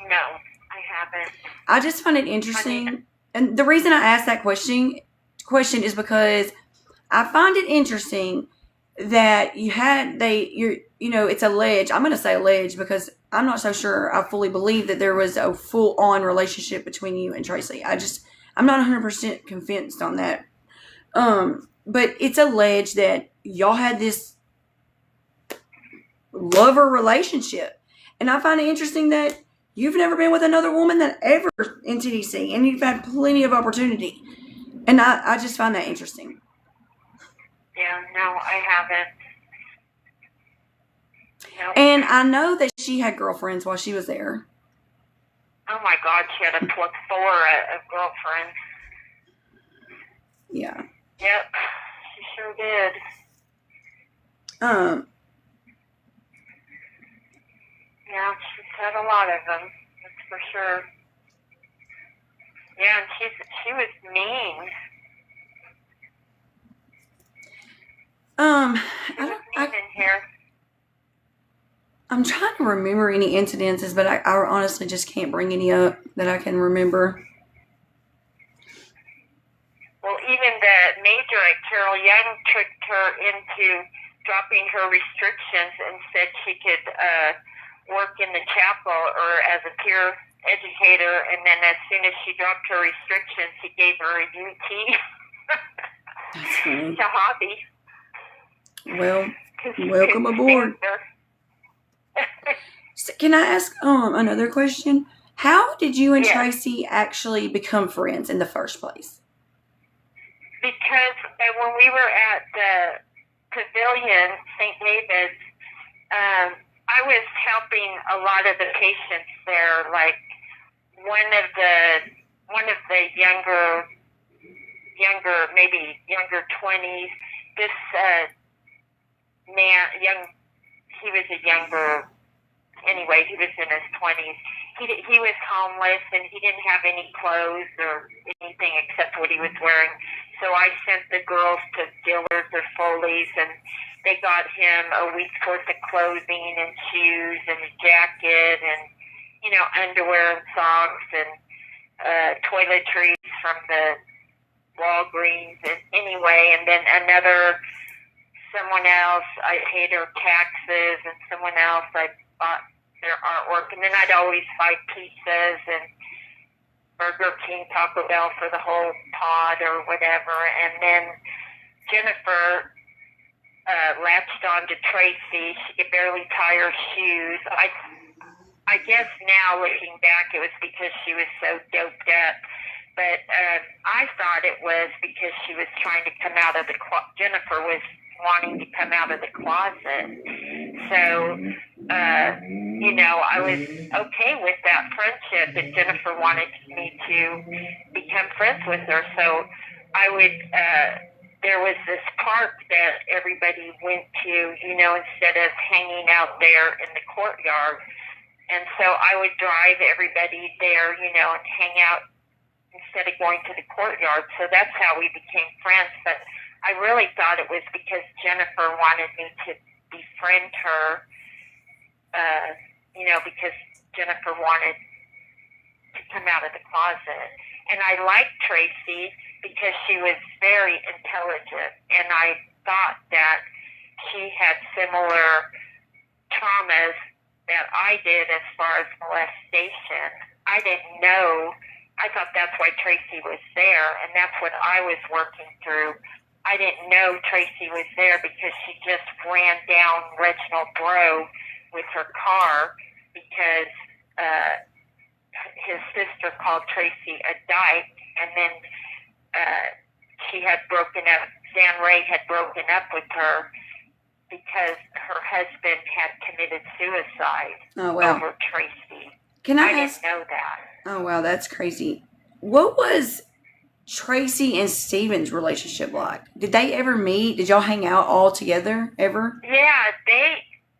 No, I haven't. I just find it interesting, and the reason I asked that question is because I find it interesting that it's alleged. I'm going to say alleged because I'm not so sure I fully believe that there was a full-on relationship between you and Tracy. I'm not 100% convinced on that. But it's alleged that y'all had this lover relationship. And I find it interesting that you've never been with another woman that ever in TDC, and you've had plenty of opportunity. And I just find that interesting. Yeah, no, I haven't. Nope. And I know that she had girlfriends while she was there. Oh my God, she had a plethora of girlfriends. Yeah. Yep, she sure did. Yeah, she's had a lot of them, that's for sure. Yeah, and she was mean. I'm trying to remember any incidences, but I honestly just can't bring any up that I can remember. Well, even the major at Carol Young tricked her into dropping her restrictions and said she could work in the chapel or as a peer educator, and then as soon as she dropped her restrictions, he gave her a UT. That's funny. It's a hobby. Well, welcome aboard. So can I ask another question? How did you and Tracy actually become friends in the first place? Because when we were at the pavilion, St. David's, I was helping a lot of the patients there. Like one of the younger, maybe younger 20s. This man, he was a younger. Anyway, he was in his 20s. He was homeless and he didn't have any clothes or anything except what he was wearing. So I sent the girls to Dillard's or Foley's, and they got him a week's worth of clothing and shoes and a jacket and, underwear and socks and toiletries from the Walgreens. And anyway, and then someone else, I paid her taxes, and someone else I bought their artwork. And then I'd always buy pizzas and Burger King, Taco Bell for the whole pod or whatever. And then Jennifer latched on to Tracy. She could barely tie her shoes. I guess now looking back, it was because she was so doped up. But I thought it was because she was trying to come out of the closet. Jennifer was wanting to come out of the closet. So, I was okay with that friendship, and Jennifer wanted me to become friends with her. So I would, there was this park that everybody went to, instead of hanging out there in the courtyard. And so I would drive everybody there, and hang out instead of going to the courtyard. So that's how we became friends. But I really thought it was because Jennifer wanted me to befriend her because Jennifer wanted to come out of the closet. And I liked Tracy because she was very intelligent, and I thought that she had similar traumas that I did as far as molestation. I didn't know. I thought that's why Tracy was there, and that's what I was working through. I didn't know Tracy was there because she just ran down Reginald Bro with her car because his sister called Tracy a dyke, and then she had broken up. Dan Ray had broken up with her because her husband had committed suicide over Tracy. I didn't know that. Oh, wow, that's crazy. What was Tracy and Steven's relationship like? Did they ever meet? Did y'all hang out all together ever? Yeah,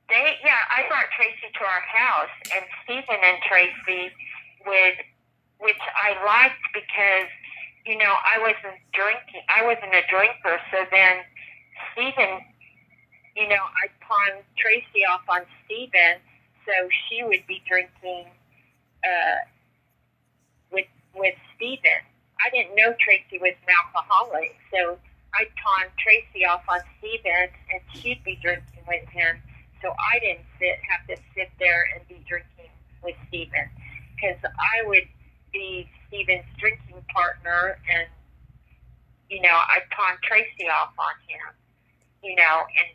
I brought Tracy to our house, and Steven and Tracy which I liked because, I wasn't drinking. I wasn't a drinker, so then Steven, I pawned Tracy off on Steven, so she would be drinking with Steven. I didn't know Tracy was an alcoholic, so I pawned Tracy off on Steven, and she'd be drinking with him, so I didn't have to sit there and be drinking with Steven, because I would be Steven's drinking partner, and, I pawned Tracy off on him, and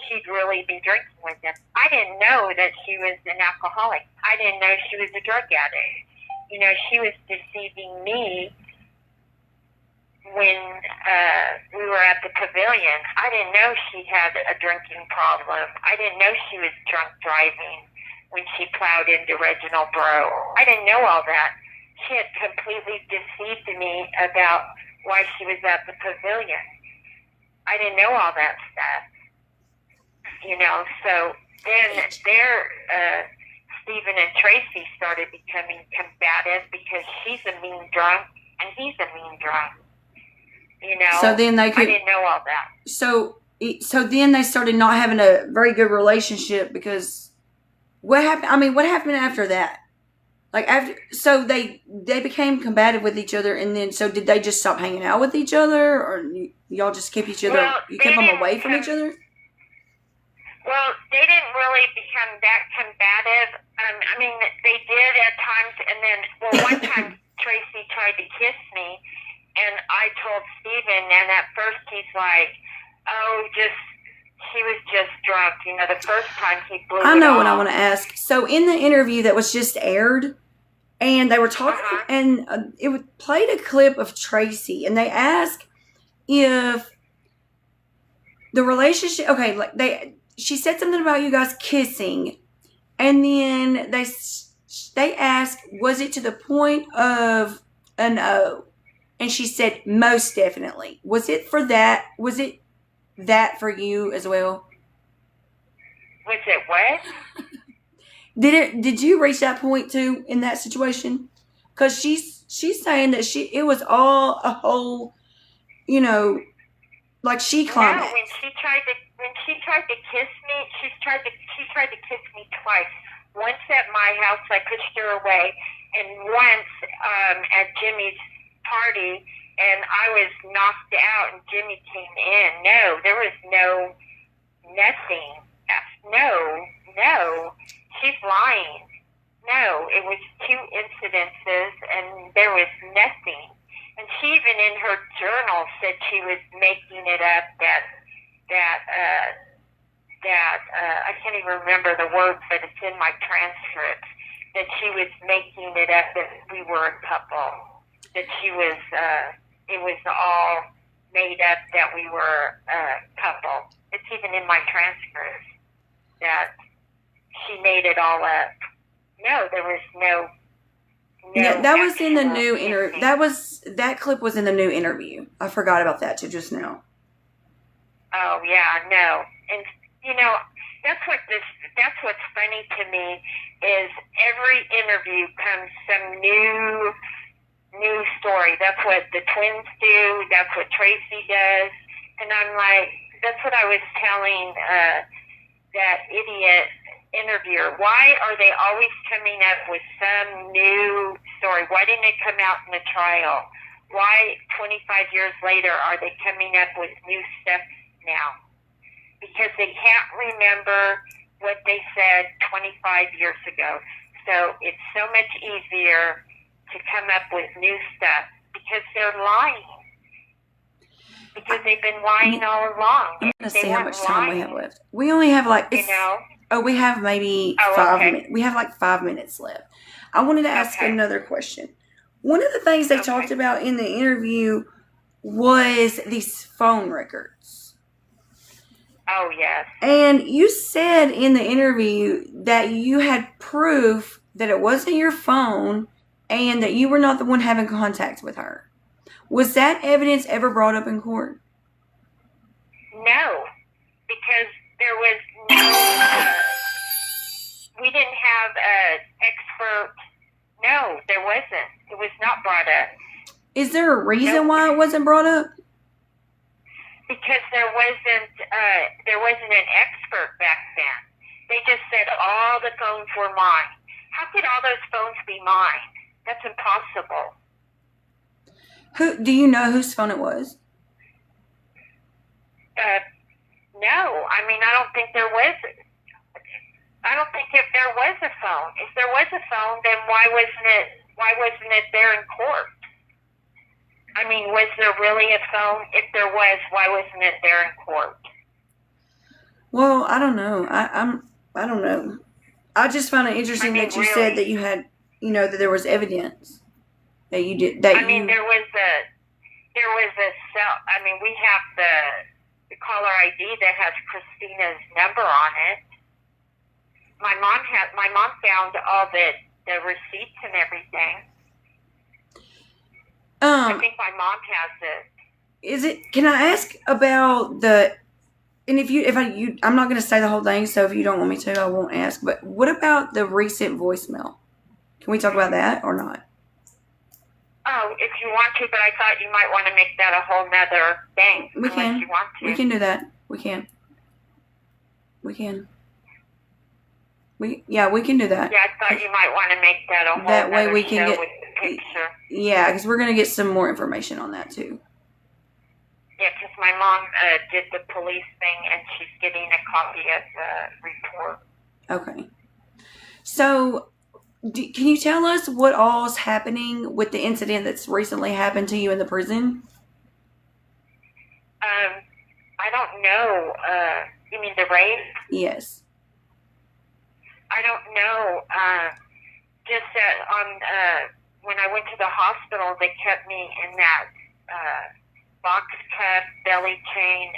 she'd really be drinking with him. I didn't know that she was an alcoholic. I didn't know she was a drug addict. She was deceiving me when we were at the pavilion. I didn't know she had a drinking problem. I didn't know she was drunk driving when she plowed into Reginald Bro. I didn't know all that. She had completely deceived me about why she was at the pavilion. I didn't know all that stuff. So then Steven and Tracy started becoming combative because she's a mean drunk and he's a mean drunk. So then I didn't know all that. So then they started not having a very good relationship because what happened? I mean, what happened after that? So they became combative with each other, and then so did they just stop hanging out with each other, or y'all just kept each other? Well, you kept them away from each other? Well, they didn't really become that combative. They did at times, and then, one time Tracy tried to kiss me, and I told Steven, and at first he's like, she was just drunk. The first time he blew it off. I know what I want to ask. So in the interview that was just aired, and they were talking, and it played a clip of Tracy, and they asked if the relationship, she said something about you guys kissing, and then they asked, was it to the point of an O? And she said, most definitely. Was it for that? Was it that for you as well? Was it what? Did you reach that point too in that situation? Because she's saying that it was all a whole, she climaxed. No, when she tried to kiss me, she tried to kiss me twice. Once at my house, I pushed her away, and once at Jimmy's party, and I was knocked out, and Jimmy came in. No, there was nothing. No, she's lying. No, it was 2 incidences, and there was nothing. And she even in her journal said she was making it up that I can't even remember the words, but it's in my transcripts, that she was making it up that we were a couple, that she was, it was all made up that we were a couple. It's even in my transcripts that she made it all up. No, there was no that was in the new interview. That clip was in the new interview. I forgot about that too just now. Oh yeah, no. And that's what's funny to me is every interview comes some new story. That's what the twins do. That's what Tracy does. And I'm like, that's what I was telling that idiot interviewer, why are they always coming up with some new story? Why didn't it come out in the trial? Why 25 years later are they coming up with new stuff now? Because they can't remember what they said 25 years ago. So it's so much easier to come up with new stuff because they're lying. Because they've been lying all along. I'm going to see how much time we have left. We only have like, we have maybe 5 minutes. We have like 5 minutes left. I wanted to ask another question. One of the things they talked about in the interview was these phone records. Oh, yes. And you said in the interview that you had proof that it wasn't your phone and that you were not the one having contact with her. Was that evidence ever brought up in court? No, because there was no, we didn't have an expert. No, there wasn't. It was not brought up. Is there a reason why it wasn't brought up? Because there wasn't an expert back then. They just said all the phones were mine. How could all those phones be mine? That's impossible. Who do you know whose phone it was? No. I mean, I don't think there was. I don't think if there was a phone. If there was a phone, then why wasn't it there in court? I mean, was there really a phone? If there was, why wasn't it there in court? Well, I don't know. I don't know. I just found it interesting that you said that you had, that there was evidence that you did. That there was a cell. I mean, we have the caller ID that has Christina's number on it. My mom found all the receipts and everything. I think my mom has it. Can I ask about the? And I'm not going to say the whole thing. So if you don't want me to, I won't ask. But what about the recent voicemail? Can we talk about that or not? Oh, if you want to, but I thought you might want to make that a whole nother thing. We can. You want to. We can do that. We can. We can. We can do that. Yeah, I thought you might want to make that a whole that way we can get with the picture. Yeah, because we're going to get some more information on that too. Yeah, because my mom did the police thing, and she's getting a copy of the report. Okay. So, can you tell us what all's happening with the incident that's recently happened to you in the prison? I don't know. You mean the rape? Yes. I don't know. Just that when I went to the hospital, they kept me in that box cuff, belly chain,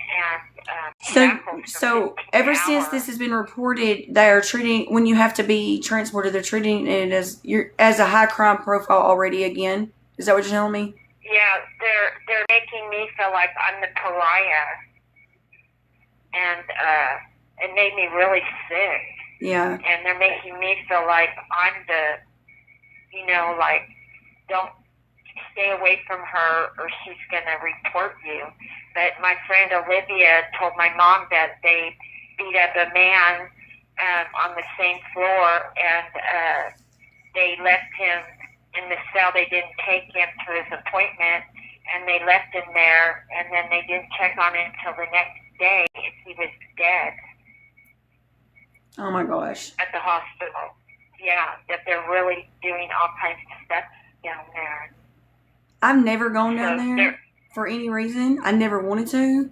and so ever since this has been reported, they are treating, when you have to be transported, they're treating it as a high crime profile already again. Is that what you're telling me? Yeah, they're making me feel like I'm the pariah, and it made me really sick. Yeah. And they're making me feel like I'm the, don't stay away from her or she's going to report you. But my friend Olivia told my mom that they beat up a man on the same floor, and they left him in the cell. They didn't take him to his appointment, and they left him there, and then they didn't check on him until the next day. He was dead. Oh my gosh. At the hospital. Yeah, that they're really doing all kinds of stuff down there. I've never gone down there for any reason. I never wanted to.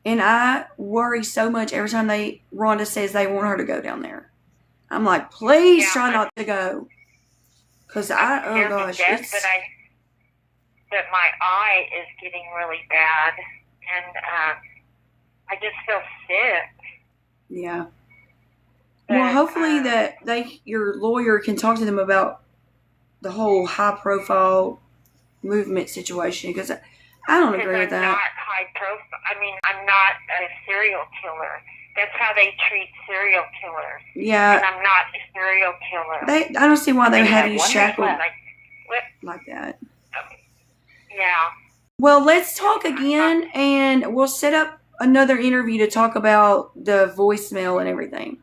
And I worry so much every time Rhonda says they want her to go down there. I'm like, please try not to go. Because oh gosh. But my eye is getting really bad. And I just feel sick. Yeah. Well, hopefully that your lawyer can talk to them about the whole high-profile movement situation, because I don't agree with that. I'm not high profile. I mean, I'm not a serial killer. That's how they treat serial killers. Yeah. And I'm not a serial killer. I don't see why they have you shackled like that. Yeah. Well, let's talk again, and we'll set up another interview to talk about the voicemail and everything.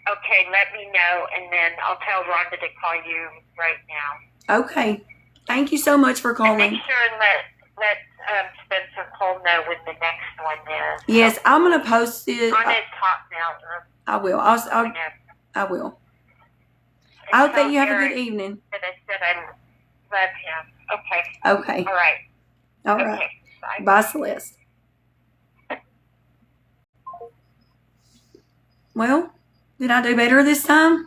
Okay, let me know, and then I'll tell Rhonda to call you right now. Okay. Thank you so much for And calling. make sure and let Spencer Cole know when the next one is. Yes, I'm going to post it. On his top now. I will. I will. I hope that you have a good evening. That I said I love him. Okay. Okay. All right. All right. Okay. Bye. Bye, Celeste. Well, did I do better this time?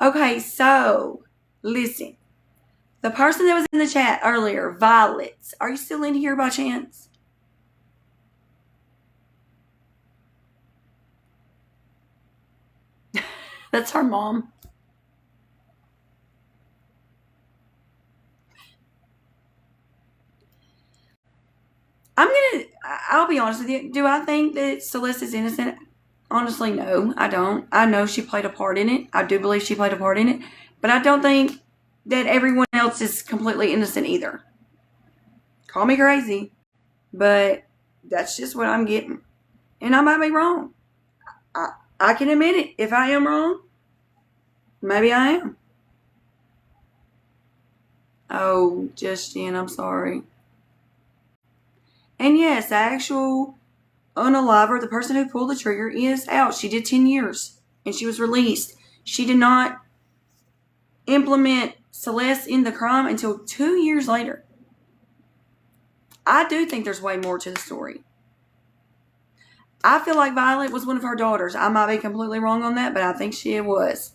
Okay, so listen. The person that was in the chat earlier, Violet, are you still in here by chance? That's her mom. I'll be honest with you. Do I think that Celeste is innocent? Honestly, no, I don't. I know she played a part in it. I do believe she played a part in it. But I don't think that everyone else is completely innocent either. Call me crazy, but that's just what I'm getting. And I might be wrong. I can admit it. If I am wrong, maybe I am. Oh, Justin, I'm sorry. And yes, the actual unaliver, the person who pulled the trigger, is out. She did 10 years and she was released. She did not implement Celeste in the crime until 2 years later. I do think there's way more to the story. I feel like Violet was one of her daughters. I might be completely wrong on that, but I think she was.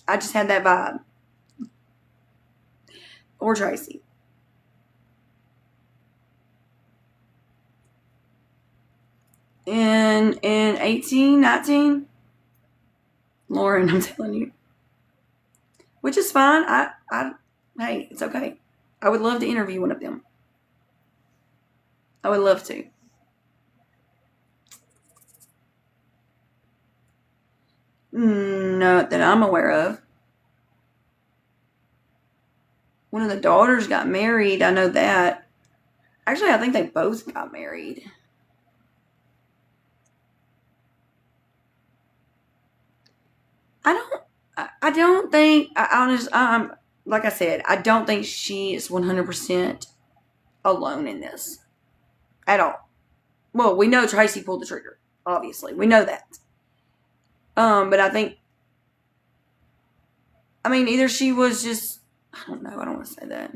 I just had that vibe. Or Tracy. In 18, 19, Lauren, I'm telling you. Which is fine. Hey, it's okay. I would love to interview one of them. I would love to. Not that I'm aware of. One of the daughters got married. I know that. Actually, I think they both got married. I don't think, like I said, I don't think she is 100% alone in this. At all. Well, we know Tracy pulled the trigger. Obviously. We know that. But I think, either she was just, I don't know. I don't want to say that.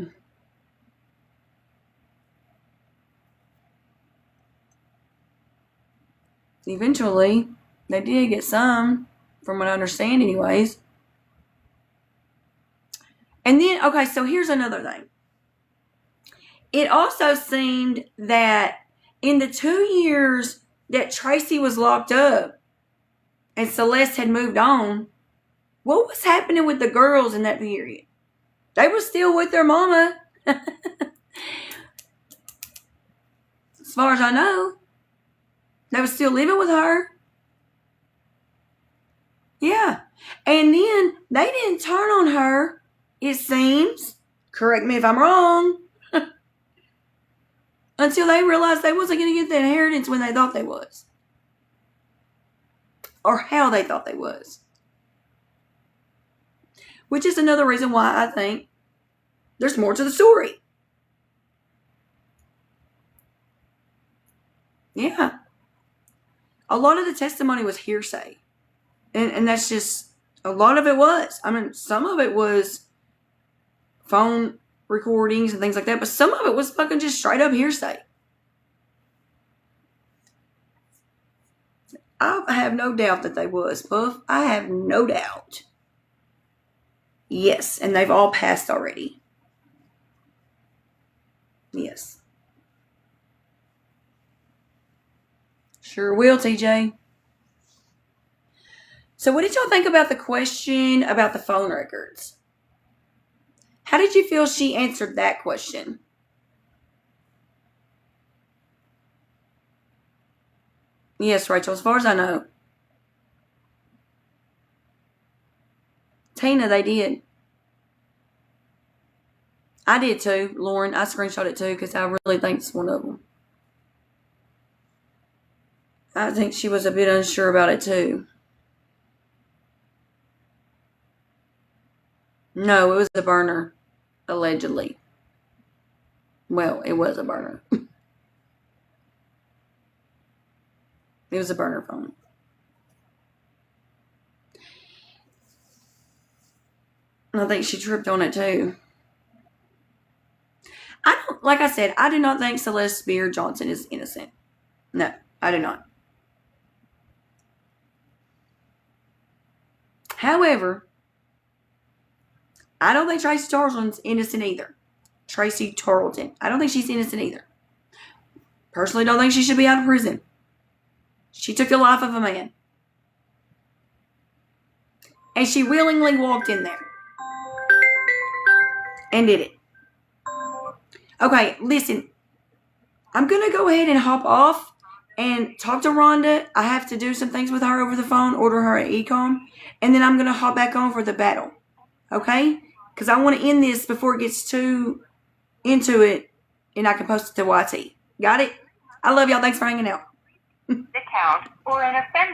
Eventually, they did get some, from what I understand anyways. And then, okay, so here's another thing. It also seemed that in the 2 years that Tracy was locked up and Celeste had moved on, what was happening with the girls in that period? They were still with their mama. As far as I know. They were still living with her. Yeah. And then they didn't turn on her, it seems. Correct me if I'm wrong. Until they realized they wasn't going to get the inheritance when they thought they was. Or how they thought they was. Which is another reason why I think there's more to the story. Yeah. A lot of the testimony was hearsay. And that's just, a lot of it was. Some of it was phone recordings and things like that, but some of it was fucking just straight up hearsay. I have no doubt that they was, Puff. I have no doubt. Yes, and they've all passed already. Yes. Sure will, TJ. So what did y'all think about the question about the phone records? How did you feel she answered that question? Yes, Rachel, as far as I know. Tina, they did. I did too, Lauren. I screenshot it too because I really think it's one of them. I think she was a bit unsure about it too. No, it was a burner, allegedly. Well, it was a burner. It was a burner phone. I think she tripped on it too. Like I said, I do not think Celeste Beard Johnson is innocent. No, I do not. However, I don't think Tracy Tarleton's innocent either. Tracy Tarleton. I don't think she's innocent either. Personally, don't think she should be out of prison. She took the life of a man. And she willingly walked in there. And did it. Okay, listen. I'm going to go ahead and hop off and talk to Rhonda. I have to do some things with her over the phone, order her an e-com, and then I'm going to hop back on for the battle. Okay? Because I want to end this before it gets too into it, and I can post it to YT. Got it? I love y'all. Thanks for hanging out. Account or an offender